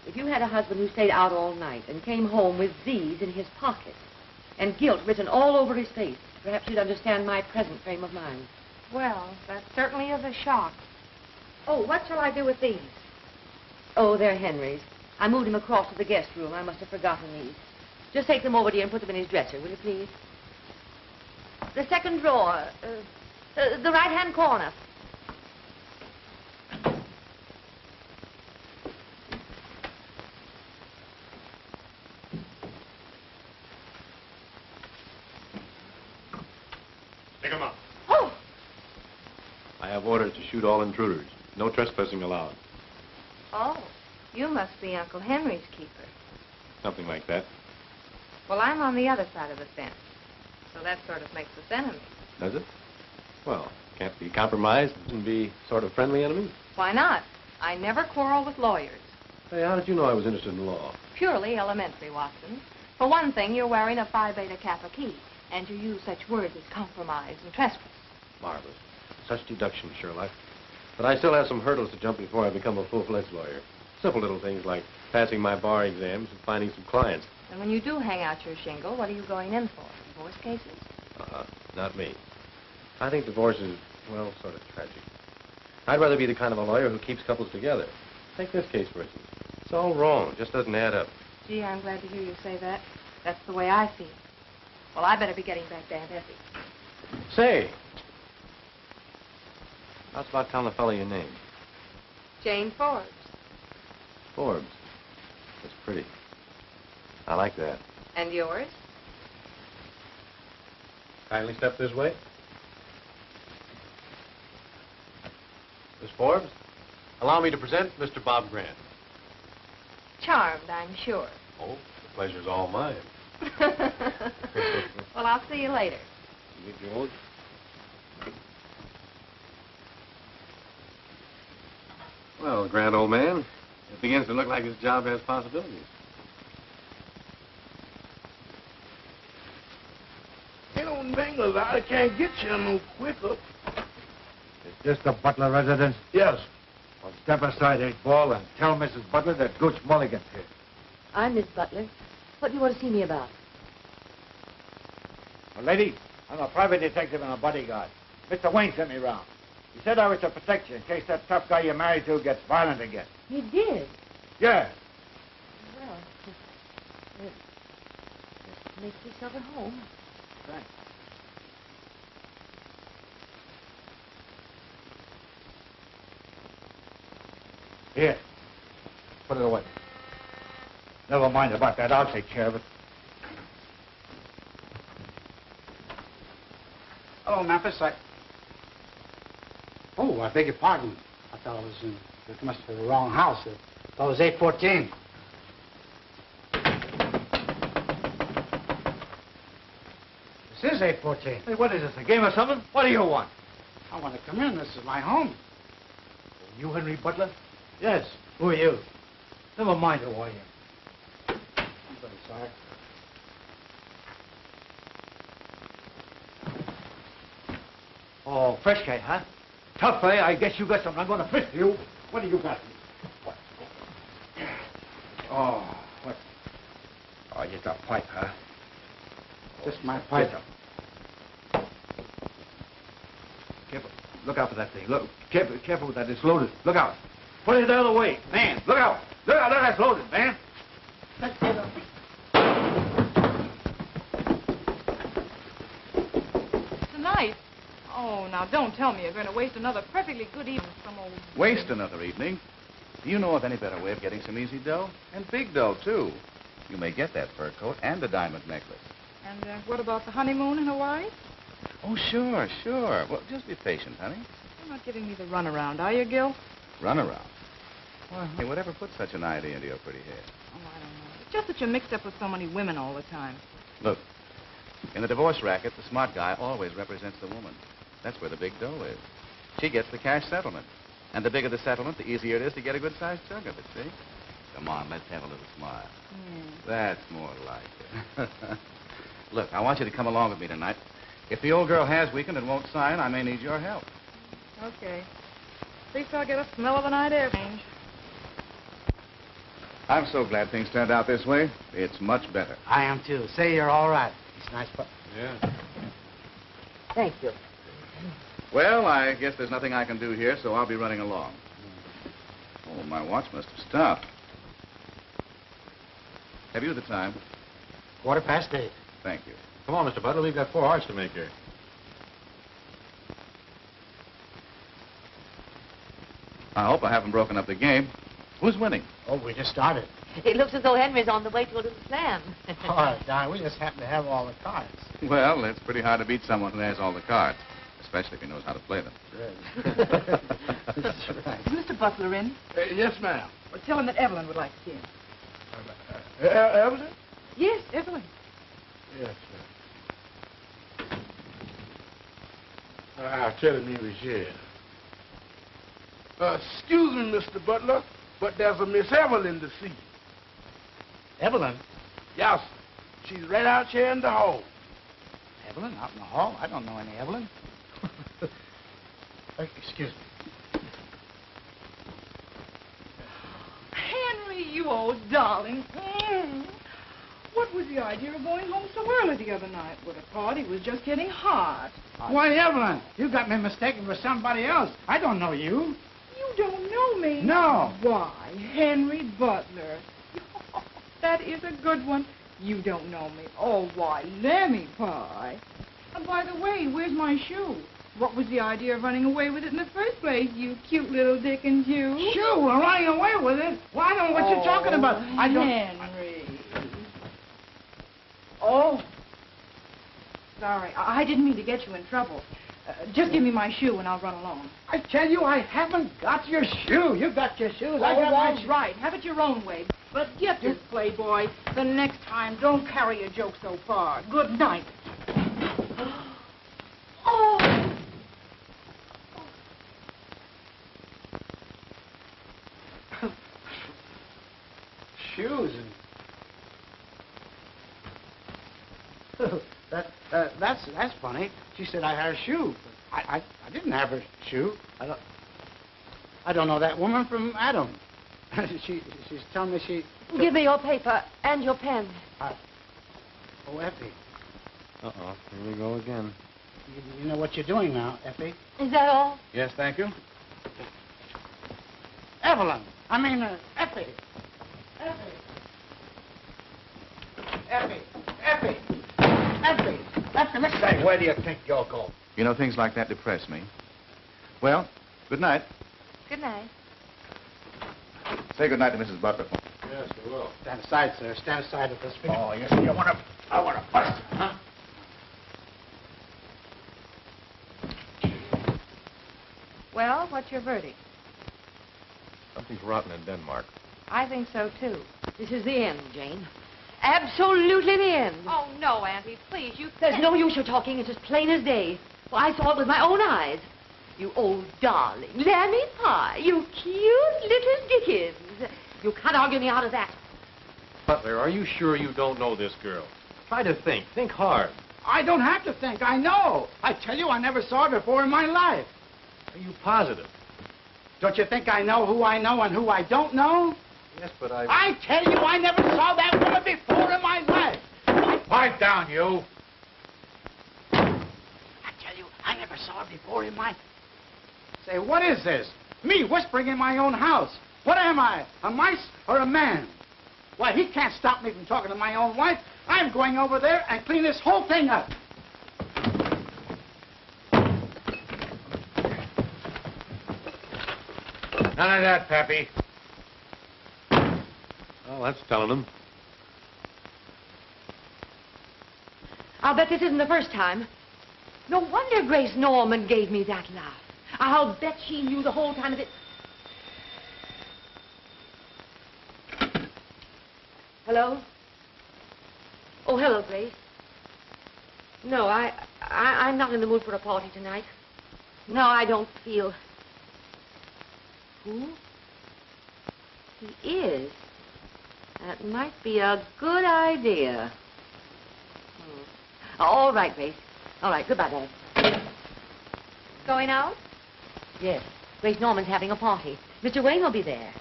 Speaker 1: If you had a husband who stayed out all night and came home with these in his pocket and guilt written all over his face, perhaps you'd understand my present frame of mind.
Speaker 17: Well, that certainly is a shock. Oh, what shall I do with these?
Speaker 1: Oh, they're Henry's. I moved him across to the guest room. I must have forgotten these. Just take them over, dear, and put them in his dresser, will you, please? The second drawer. The right-hand corner.
Speaker 16: Stick 'em up.
Speaker 17: Oh!
Speaker 10: I have orders to shoot all intruders. No trespassing allowed.
Speaker 17: Oh, you must be Uncle Henry's keeper.
Speaker 10: Something like that.
Speaker 17: Well, I'm on the other side of the fence. So that sort of makes us enemies.
Speaker 10: Does it? Well, can't be compromised and be sort of friendly enemies.
Speaker 17: Why not? I never quarrel with lawyers.
Speaker 10: Hey, how did you know I was interested in law?
Speaker 17: Purely elementary, Watson. For one thing, you're wearing a Phi Beta Kappa key, and you use such words as compromise and trespass.
Speaker 10: Marvelous. Such deduction, Sherlock. But I still have some hurdles to jump before I become a full-fledged lawyer. Simple little things like passing my bar exams and finding some clients.
Speaker 17: And when you do hang out your shingle, what are you going in for? Divorce cases?
Speaker 10: Not me. I think divorce is, well, sort of tragic. I'd rather be the kind of a lawyer who keeps couples together. Take this case, for instance. It's all wrong. It just doesn't add up.
Speaker 17: Gee, I'm glad to hear you say that. That's the way I feel. Well, I better be getting back to Aunt Effie.
Speaker 10: Say, how's about telling the fellow your name?
Speaker 17: Jane Forbes.
Speaker 10: Forbes. That's pretty. I like that.
Speaker 17: And yours?
Speaker 10: Kindly step this way. Miss Forbes, allow me to present Mr. Bob Grant.
Speaker 17: Charmed, I'm sure.
Speaker 10: Oh, the pleasure's all mine.
Speaker 17: Well, I'll see you later.
Speaker 10: You get yours? Well, grand old man, it begins to look like his job has possibilities.
Speaker 15: They don't mingle. I can't get you no quicker.
Speaker 9: Is this the Butler residence?
Speaker 15: Yes.
Speaker 9: Well, step aside, 8-Ball, and tell Mrs. Butler that Gooch Mulligan's here.
Speaker 1: I'm Miss Butler. What do you want to see me about?
Speaker 9: Well, lady, I'm a private detective and a bodyguard. Mr. Wayne sent me around. He said I was to protect you in case that tough guy you're married to gets violent again.
Speaker 1: He did?
Speaker 9: Yeah.
Speaker 1: Well, just make yourself at home.
Speaker 9: Thanks. Here. Put it away. Never mind about that. I'll take care of it.
Speaker 18: Hello, Memphis. Oh, I beg your pardon. I thought I was in... It must be the wrong house. I thought it was 814. This is 814.
Speaker 9: Hey, what is this, a game or something? What do you want?
Speaker 18: I want to come in. This is my home.
Speaker 9: You Henry Butler?
Speaker 18: Yes. Who are you?
Speaker 9: Never mind who I am.
Speaker 18: I'm very sorry.
Speaker 9: Oh, fresh guy, huh? Tough, eh? I guess you got something. I'm going to frisk you. What do you got? What? Oh, what? Oh, just a pipe, huh?
Speaker 18: Just my pipe.
Speaker 9: Careful. Look out for that thing. Look, careful with that. It's loaded. Look out. Put it the other way. Man, look out. Look out. Look, that's loaded, man.
Speaker 18: Let's get up.
Speaker 17: It's a knife. Oh, now don't tell me you're going to waste another perfectly good evening with some old...
Speaker 6: Waste another evening? Do you know of any better way of getting some easy dough? And big dough, too. You may get that fur coat and a diamond necklace.
Speaker 17: And what about the honeymoon in Hawaii?
Speaker 6: Oh, sure, sure. Well, just be patient, honey.
Speaker 17: You're not giving me the runaround, are you, Gil?
Speaker 6: Run around. Well, hey, whatever put such an idea into your pretty head?
Speaker 17: Oh, I don't know. It's just that you're mixed up with so many women all the time.
Speaker 6: Look, in the divorce racket, the smart guy always represents the woman. That's where the big dough is. She gets the cash settlement. And the bigger the settlement, the easier it is to get a good-sized chunk of it, see? Come on, let's have a little smile. That's more like it. Look, I want you to come along with me tonight. If the old girl has weakened and won't sign, I may need your help.
Speaker 17: Okay. At least I'll get a smell of the night air change.
Speaker 6: I'm so glad things turned out this way. It's much better.
Speaker 18: I am, too. Say you're all right. It's nice, but...
Speaker 6: Yeah.
Speaker 1: Thank you.
Speaker 6: Well, I guess there's nothing I can do here, so I'll be running along. Oh, my watch must have stopped. Have you the time?
Speaker 18: 8:15.
Speaker 6: Thank you.
Speaker 10: Come on, Mr. Butler. We've got 4 hearts to make here.
Speaker 6: I hope I haven't broken up the game. Who's winning?
Speaker 18: Oh, we just started.
Speaker 1: It looks as though Henry's on the way to a little slam.
Speaker 18: Oh, darn, we just happen to have all the cards.
Speaker 6: Well, it's pretty hard to beat someone who has all the cards, especially if he knows how to play them.
Speaker 18: That's right.
Speaker 17: Is Mr. Butler in?
Speaker 15: Yes, ma'am.
Speaker 17: Well, tell him that Evelyn would like to see him.
Speaker 15: Evelyn?
Speaker 17: Yes, Evelyn.
Speaker 15: Yes, sir. I'll tell him he was here. Excuse me, Mr. Butler, but there's a Miss Evelyn to see.
Speaker 18: Evelyn?
Speaker 15: Yes, sir. She's right out here in the hall.
Speaker 18: Evelyn? Out in the hall? I don't know any Evelyn. Excuse me.
Speaker 17: Henry, you old darling. What was the idea of going home so early the other night? Would have thought he was just getting hot.
Speaker 18: Why, Evelyn, you got me mistaken for somebody else. I don't know you.
Speaker 17: You don't know me?
Speaker 18: No.
Speaker 17: Why, Henry Butler. That is a good one. You don't know me. Oh, why, Lemmy Pie. And by the way, where's my shoe? What was the idea of running away with it in the first place, you cute little Dickens, you?
Speaker 18: Shoe? Well, running away with it? Well, I don't know what you're talking about. I don't...
Speaker 17: Henry. Oh. Sorry, I didn't mean to get you in trouble. Just give me my shoe and I'll run along.
Speaker 18: I tell you, I haven't got your shoe. You got your shoes. I got my shoe.
Speaker 17: Right. Have it your own way. But get this, Playboy. The next time, don't carry a joke so far. Good night. Oh!
Speaker 18: That's funny. She said I had a shoe. I didn't have her shoe. I don't know that woman from Adam. She's telling me she...
Speaker 1: Give me your paper and your pen.
Speaker 18: Oh, Effie.
Speaker 10: Uh-oh. Here we go again.
Speaker 18: You know what you're doing now, Effie?
Speaker 1: Is that all?
Speaker 10: Yes, thank you.
Speaker 18: Evelyn. Effie. Effie, listen.
Speaker 3: Say, where do you think you'll go?
Speaker 6: You know, things like that depress me. Well, good night.
Speaker 1: Good night.
Speaker 6: Say good night to Mrs. Butler.
Speaker 10: Yes, we will.
Speaker 18: Stand aside, sir. Stand aside of this.
Speaker 3: Oh, you see, I want to bust him, huh?
Speaker 1: Well, what's your verdict?
Speaker 10: Something's rotten in Denmark.
Speaker 1: I think so, too. This is the end, Jane. Absolutely the end.
Speaker 4: Oh, no, Auntie, please, you
Speaker 1: There's
Speaker 4: can't.
Speaker 1: no use you're talking. It's as plain as day. Well, I saw it with my own eyes. You old darling. Lammy pie. You cute little Dickens. You can't argue me out of that.
Speaker 10: Butler, are you sure you don't know this girl? Try to think. Think hard.
Speaker 18: I don't have to think. I know. I tell you, I never saw her before in my life.
Speaker 10: Are you positive?
Speaker 18: Don't you think I know who I know and who I don't know?
Speaker 10: Yes, but I...
Speaker 18: I tell you, I never saw that woman before in my life.
Speaker 3: Pipe down, you.
Speaker 18: I tell you, I never saw her before in my... Say, what is this? Me whispering in my own house. What am I, a mice or a man? Why, he can't stop me from talking to my own wife. I'm going over there and clean this whole thing up.
Speaker 3: None of that, Pappy.
Speaker 10: Well, that's telling them.
Speaker 1: I'll bet this isn't the first time. No wonder Grace Norman gave me that laugh. I'll bet she knew the whole time of it. Hello? Oh, hello, Grace. No, I'm not in the mood for a party tonight. No, I don't feel... Who? He is. That might be a good idea. All right, Grace. All right, goodbye, Dad.
Speaker 4: Going out?
Speaker 1: Yes, Grace Norman's having a party. Mr. Wayne will be there.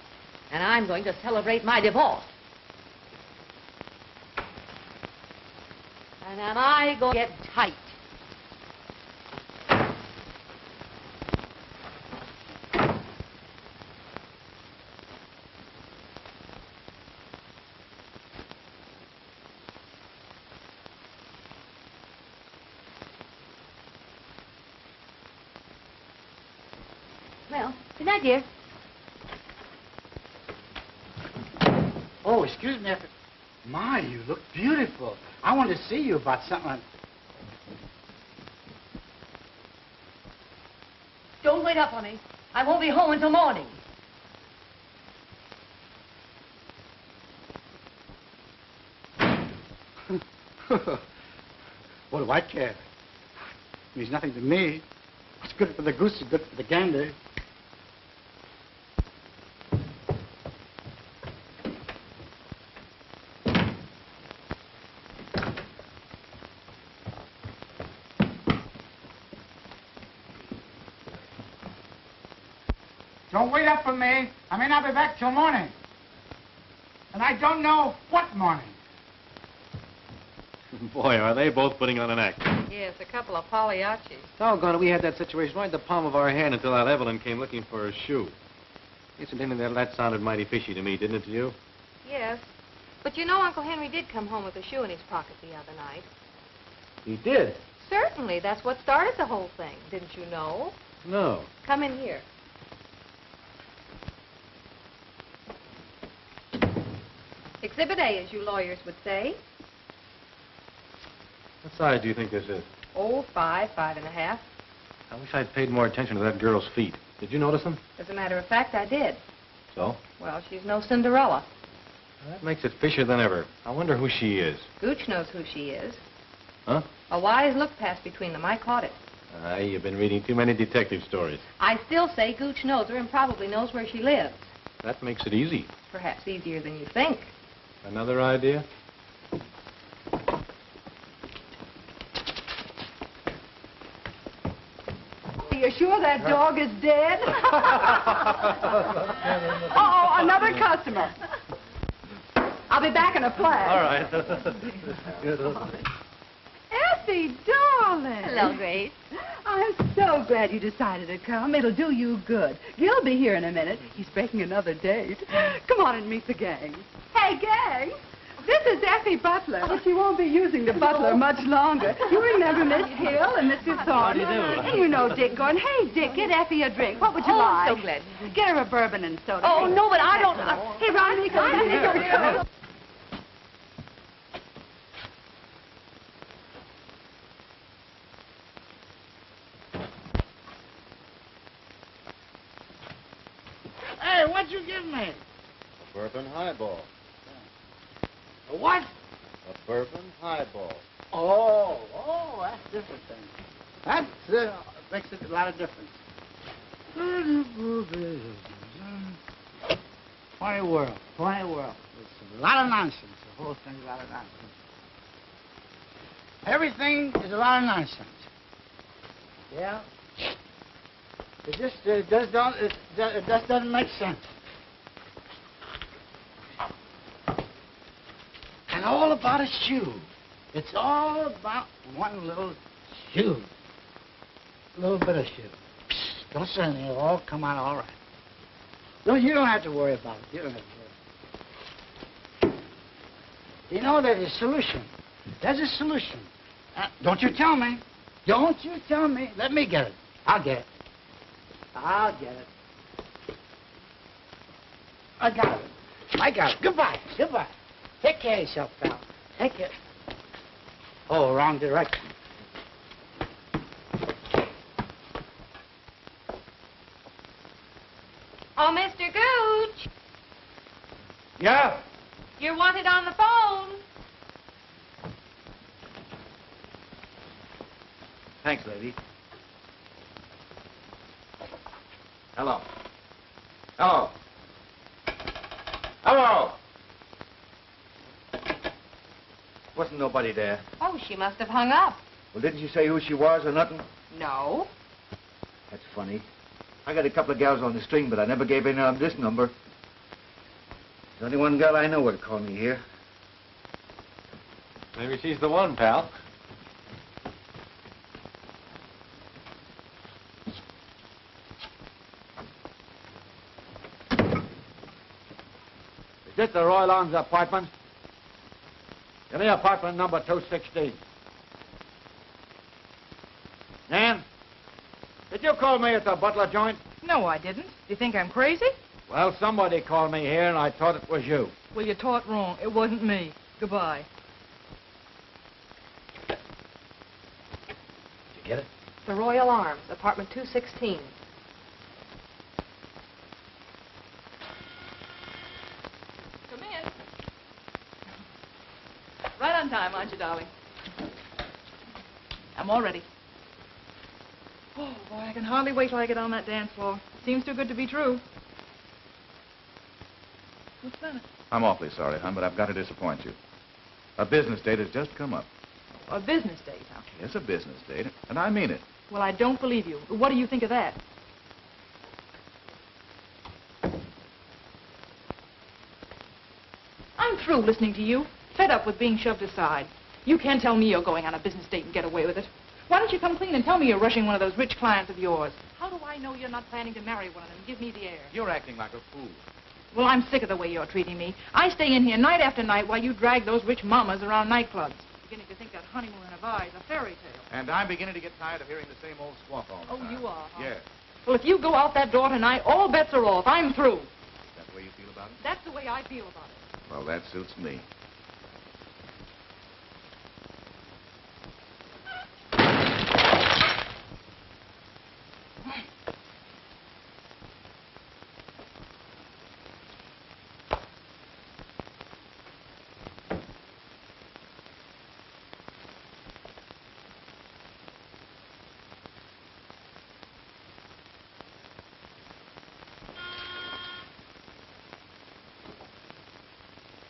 Speaker 1: And I'm going to celebrate my divorce. And am I going to get tight? Well, good night, dear.
Speaker 18: Oh, excuse me. My, you look beautiful. I wanted to see you about something.
Speaker 1: Don't wait up on me. I won't be home until morning.
Speaker 18: What do I care? It means nothing to me. What's good for the goose is good for the gander. Don't wait up for me. I may not be back till morning. And I don't know what morning.
Speaker 10: Boy, are they both putting on an act.
Speaker 4: Yes, a couple of Pagliaccis.
Speaker 10: Doggone it, we had that situation right in the palm of our hand until Aunt Evelyn came looking for her shoe. Incidentally, that sounded mighty fishy to me, didn't it to you?
Speaker 4: Yes. But you know Uncle Henry did come home with a shoe in his pocket the other night.
Speaker 10: He did?
Speaker 4: Certainly. That's what started the whole thing. Didn't you know?
Speaker 10: No.
Speaker 4: Come in here. Exhibit A, as you lawyers would say.
Speaker 10: What size do you think this is?
Speaker 4: Oh, 5, 5.5.
Speaker 10: I wish I'd paid more attention to that girl's feet. Did you notice them?
Speaker 4: As a matter of fact, I did.
Speaker 10: So?
Speaker 4: Well, she's no Cinderella.
Speaker 10: That makes it fishier than ever. I wonder who she is.
Speaker 4: Gooch knows who she is.
Speaker 10: Huh?
Speaker 4: A wise look passed between them. I caught it.
Speaker 10: You've been reading too many detective stories.
Speaker 4: I still say Gooch knows her and probably knows where she lives.
Speaker 10: That makes it easy.
Speaker 4: Perhaps easier than you think.
Speaker 10: Another idea?
Speaker 5: sure that dog is dead? Oh, another customer. I'll be back in a flash.
Speaker 12: All right.
Speaker 5: Effie, darling.
Speaker 1: Hello, Grace.
Speaker 5: I'm so glad you decided to come. It'll do you good. Gil'll be here in a minute. He's breaking another date. Come on and meet the gang. Hey, gang. This is Effie Butler, but she won't be using the butler much longer. You remember Miss Hill and Mr. Thornton? And you know Dick going, hey, Dick, get Effie a drink. What would you like?
Speaker 1: I'm so glad.
Speaker 5: Get her a bourbon and soda.
Speaker 1: Oh, no, but I don't...
Speaker 5: Hey, Ronnie, come here.
Speaker 18: Hey, what'd you give me?
Speaker 10: A bourbon highball.
Speaker 18: A what?
Speaker 10: A bourbon highball.
Speaker 18: Oh, that's different then. That makes it a lot of difference. Funny world, funny world. It's a lot of nonsense. The whole thing's a lot of nonsense. Everything is a lot of nonsense. Yeah. It just doesn't make sense. And all about a shoe. It's all about one little shoe. A little bit of shoe. Psst, don't say anything. It'll all come out all right. No, you don't have to worry about it. You don't have to worry. You know, there's a solution. There's a solution. Don't you tell me. Don't you tell me. Let me get it. I'll get it. I'll get it. I got it. I got it. Goodbye. Goodbye. Take care of yourself, pal. Take care. Oh, wrong direction.
Speaker 19: Oh, Mr. Gooch.
Speaker 18: Yeah?
Speaker 19: You're wanted on the phone.
Speaker 6: Thanks, lady. Hello. Hello. Hello. Wasn't nobody there.
Speaker 19: Oh, she must have hung up.
Speaker 6: Well, didn't you say who she was or nothing?
Speaker 19: No.
Speaker 6: That's funny. I got a couple of gals on the string, but I never gave any of this number. There's only one girl I know would call me here.
Speaker 12: Maybe she's the one, pal.
Speaker 18: Is this the Royal Arms apartment? Give me apartment number 216. Nan, did you call me at the Butler joint?
Speaker 17: No, I didn't. Do you think I'm crazy?
Speaker 18: Well, somebody called me here, and I thought it was you.
Speaker 17: Well, you taught wrong. It wasn't me. Goodbye.
Speaker 18: Did you get it?
Speaker 11: The Royal Arms, apartment 216.
Speaker 17: Come in. Right on time, aren't you, darling? I'm all ready. Oh, boy, I can hardly wait till I get on that dance floor. Seems too good to be true. What's that?
Speaker 6: I'm awfully sorry, hon, but I've got to disappoint you. A business date has just come up.
Speaker 17: A business date, huh?
Speaker 6: Yes, a business date, and I mean it.
Speaker 17: Well, I don't believe you. What do you think of that? I'm through listening to you. Fed up with being shoved aside. You can't tell me you're going on a business date and get away with it. Why don't you come clean and tell me you're rushing one of those rich clients of yours? How do I know you're not planning to marry one of them? Give me the air.
Speaker 6: You're acting like a fool.
Speaker 17: Well, I'm sick of the way you're treating me. I stay in here night after night while you drag those rich mamas around nightclubs. Beginning to think that honeymoon in a vase is a fairy tale.
Speaker 6: And I'm beginning to get tired of hearing the same old squawk all the time.
Speaker 17: Oh, you are, huh?
Speaker 6: Yes.
Speaker 17: Well, if you go out that door tonight, all bets are off. I'm through.
Speaker 6: That's the way you feel about it?
Speaker 17: That's the way I feel about it.
Speaker 6: Well, that suits me.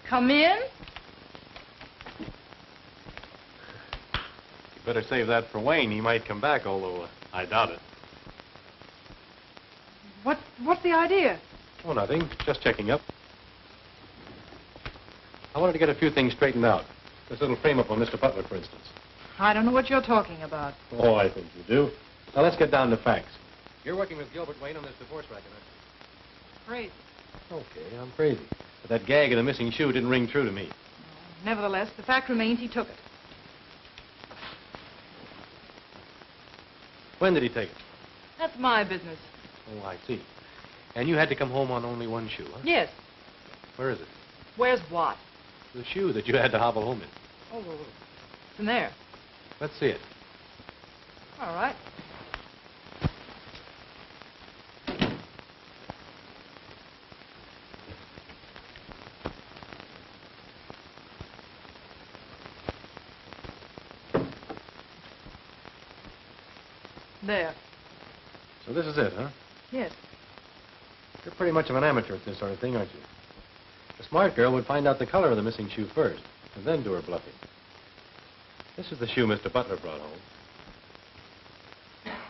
Speaker 17: Come in.
Speaker 12: You better save that for Wayne. He might come back, although I doubt it.
Speaker 17: What's the idea?
Speaker 10: Oh, nothing. Just checking up. I wanted to get a few things straightened out. This little frame-up on Mr. Butler, for instance.
Speaker 17: I don't know what you're talking about.
Speaker 10: Oh, I think you do. Now, let's get down to facts. You're working with Gilbert Wayne on this divorce racket, aren't you?
Speaker 17: Crazy.
Speaker 10: Okay, I'm crazy. But that gag of the missing shoe didn't ring true to me.
Speaker 17: Nevertheless, the fact remains he took it.
Speaker 10: When did he take it?
Speaker 17: That's my business.
Speaker 10: Oh, I see. And you had to come home on only one shoe, huh?
Speaker 17: Yes.
Speaker 10: Where is it?
Speaker 17: Where's what?
Speaker 10: The shoe that you had to hobble home in.
Speaker 17: Oh, it's in there.
Speaker 10: Let's see it.
Speaker 17: All right. There.
Speaker 10: So this is it, huh?
Speaker 17: Yes.
Speaker 10: You're pretty much of an amateur at this sort of thing, aren't you? A smart girl would find out the color of the missing shoe first, and then do her bluffing. This is the shoe Mr. Butler brought home.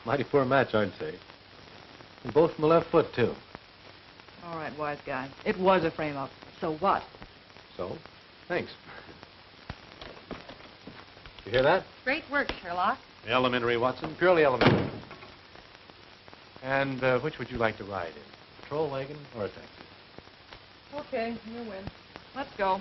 Speaker 10: Mighty poor match, I'd say. And both from the left foot, too.
Speaker 17: All right, wise guy. It was a frame-up. So what?
Speaker 10: So, thanks. You hear that?
Speaker 19: Great work, Sherlock.
Speaker 10: Elementary, Watson. Purely elementary. And which would you like to ride in? A patrol wagon or a taxi?
Speaker 17: Okay, you win. Let's go.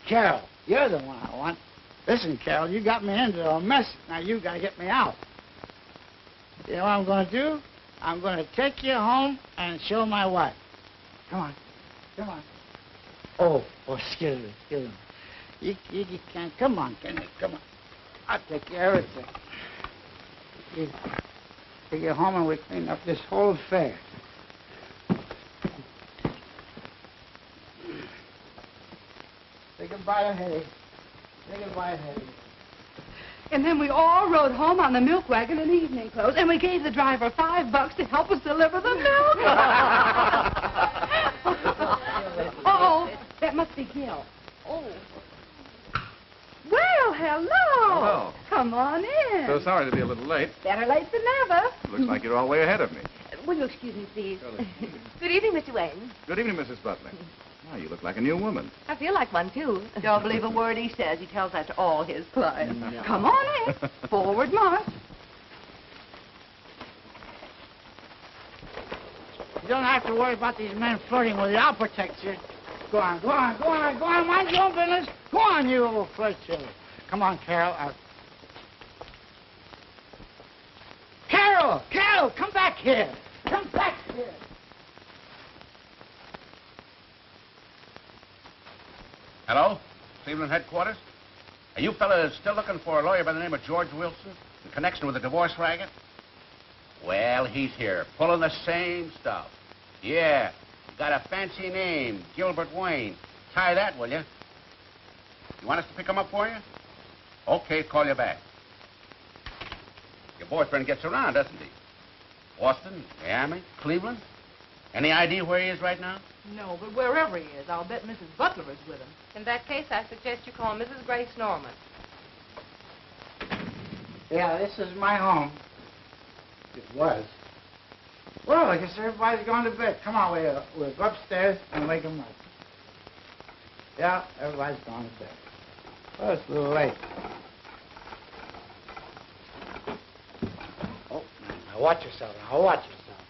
Speaker 18: Carol, you're the one I want. Listen, Carol, you got me into a mess. Now you got to get me out. You know what I'm going to do? I'm going to take you home and show my wife. Come on. Come on. Oh, excuse me. You can't. Come on, can you? Come on. I'll take care of everything. You take you home and we clean up this whole affair. Say goodbye to Hetty. Say goodbye to Hetty.
Speaker 5: And then we all rode home on the milk wagon in evening clothes, and we gave the driver $5 to help us deliver the milk. Uh-oh, that must be Gil. Oh. Well, hello.
Speaker 6: Hello.
Speaker 5: Come on in.
Speaker 6: So sorry to be a little late.
Speaker 5: Better late than never.
Speaker 6: Looks like you're all way ahead of me.
Speaker 1: Will you excuse me, please? Good evening, Mr. Wayne.
Speaker 6: Good evening, Mrs. Butler. Well, you look like a new woman.
Speaker 1: I feel like one, too.
Speaker 5: Don't believe a word he says. He tells that to all his clients.
Speaker 6: No.
Speaker 5: Come on in. Forward march.
Speaker 18: You don't have to worry about these men flirting with you. I'll protect you. Go on, go on, go on, go on. Mind your own business. Go on, you little flirt show. Come on, Carol. Carol, come back here. Come back here.
Speaker 13: Hello? Cleveland headquarters? Are you fellas still looking for a lawyer by the name of George Wilson in connection with the divorce racket? Well, he's here, pulling the same stuff. Yeah, got a fancy name, Gilbert Wayne. Try that, will you? You want us to pick him up for you? Okay, call you back. Your boyfriend gets around, doesn't he? Boston, Miami, Cleveland? Any idea where he is right now?
Speaker 17: No, but wherever he is, I'll bet Mrs. Butler is with him.
Speaker 19: In that case, I suggest you call Mrs. Grace Norman.
Speaker 18: Yeah, this is my home. It was. Well, I guess everybody's gone to bed. Come on, we'll go upstairs and wake them up. Yeah, everybody's gone to bed. Well, it's a little late. Oh, now watch yourself. Now watch yourself.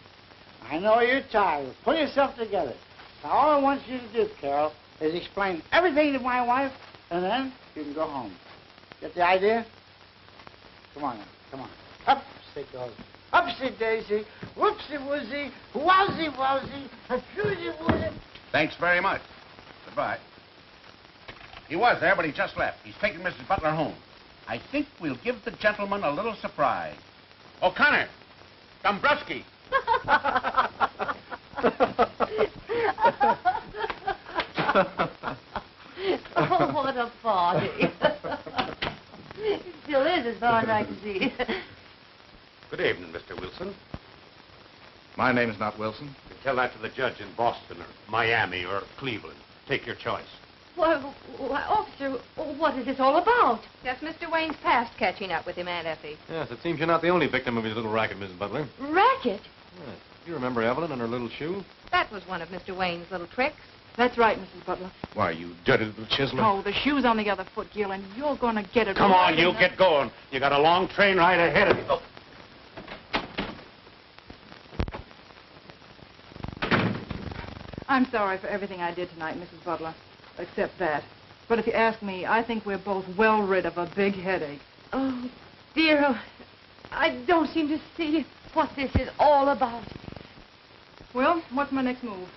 Speaker 18: I know you're tired. Pull yourself together. Now, all I want you to do, Carol, is explain everything to my wife, and then you can go home. Get the idea? Come on now. Come on. Up, stick goes. Upsy daisy, whoopsie woozy, wowsy wowsy, a woozy.
Speaker 13: Thanks very much. Goodbye. He was there, but he just left. He's taking Mrs. Butler home. I think we'll give the gentleman a little surprise. O'Connor, Dombrowski.
Speaker 1: Oh, what a party. It still is, as far as I can see.
Speaker 16: Good evening, Mr. Wilson.
Speaker 6: My name is not Wilson.
Speaker 16: You tell that to the judge in Boston or Miami or Cleveland. Take your choice.
Speaker 1: Why, officer, what is this all about?
Speaker 19: Just Mr. Wayne's past catching up with him, Aunt Effie.
Speaker 10: Yes, it seems you're not the only victim of his little racket, Mrs. Butler.
Speaker 1: Racket?
Speaker 10: Yes. You remember Evelyn and her little shoe?
Speaker 19: That was one of Mr. Wayne's little tricks.
Speaker 17: That's right, Mrs. Butler.
Speaker 10: Why, you dirty little chiseler.
Speaker 17: Oh, the shoe's on the other foot, Gil, and you're going to get it.
Speaker 16: Come
Speaker 17: right
Speaker 16: on, you
Speaker 17: in the-
Speaker 16: get going. You got a long train ride ahead of you. Oh.
Speaker 17: I'm sorry for everything I did tonight, Mrs. Butler, except that. But if you ask me, I think we're both well rid of a big headache.
Speaker 1: Oh, dear, I don't seem to see what this is all about.
Speaker 17: Well, what's my next move?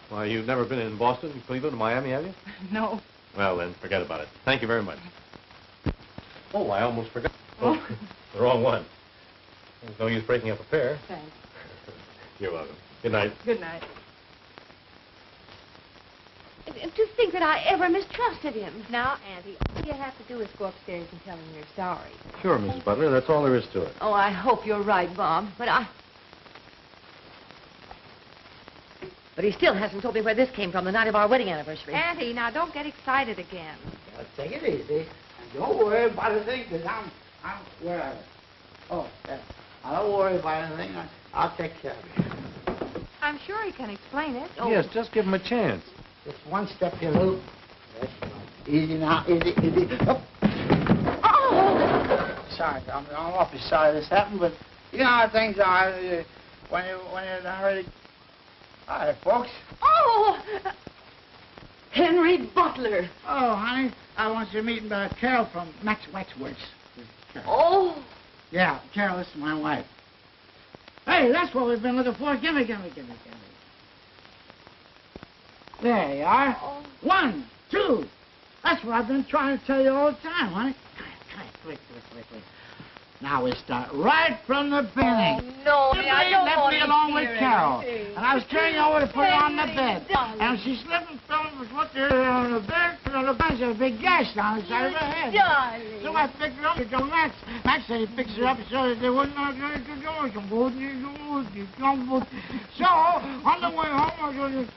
Speaker 10: Why, you've never been in Boston, Cleveland, or Miami, have you?
Speaker 17: No.
Speaker 10: Well, then, forget about it. Thank you very much. Oh, I almost forgot.
Speaker 17: Oh.
Speaker 10: The wrong one. There's no use breaking up a pair.
Speaker 17: Thanks.
Speaker 10: You're welcome. Good night.
Speaker 17: Good night.
Speaker 1: To think that I ever mistrusted him.
Speaker 11: Now, Auntie, all you have to do is go upstairs and tell him you're sorry.
Speaker 10: Sure, Mrs. Butler. That's all there is to it.
Speaker 1: Oh, I hope you're right, Bob. But he still hasn't told me where this came from the night of our wedding anniversary.
Speaker 19: Auntie, now don't get excited again.
Speaker 18: Now, take it easy. Don't worry about a thing, because I'm where are you? Oh, yeah. I don't worry about anything. I'll take care of you.
Speaker 19: I'm sure he can explain it.
Speaker 10: Yes, just give him a chance.
Speaker 18: Just one step here, Lou. That's right. Easy now, easy, easy. Up. Oh! Sorry, I'm awfully sorry this happened, but you know how things are when you're not ready. Hi, folks.
Speaker 1: Oh! Henry Butler.
Speaker 18: Oh, honey, I want you to meet Carol from Max Waxworks.
Speaker 1: Oh!
Speaker 18: Yeah, Carol, this is my wife. Hey, that's what we've been looking for. Gimme. There you are.
Speaker 1: Oh.
Speaker 18: 1, 2. That's what I've been trying to tell you all the time, honey. Come on, quick. Now we start right from the beginning.
Speaker 1: Oh, no, I don't
Speaker 18: left
Speaker 1: want
Speaker 18: me
Speaker 1: to
Speaker 18: along
Speaker 1: hear
Speaker 18: with Carol.
Speaker 1: anything.
Speaker 18: And I was carrying her over to put her on the bed.
Speaker 1: Darling.
Speaker 18: And she slipped and fell and was put there on the bed. And on the bench, there was a big gash down the side of her head.
Speaker 1: Darling.
Speaker 18: So I picked her up to Max. Max said he fixed her up so that they wouldn't have to do it. So on the way home, I was going to...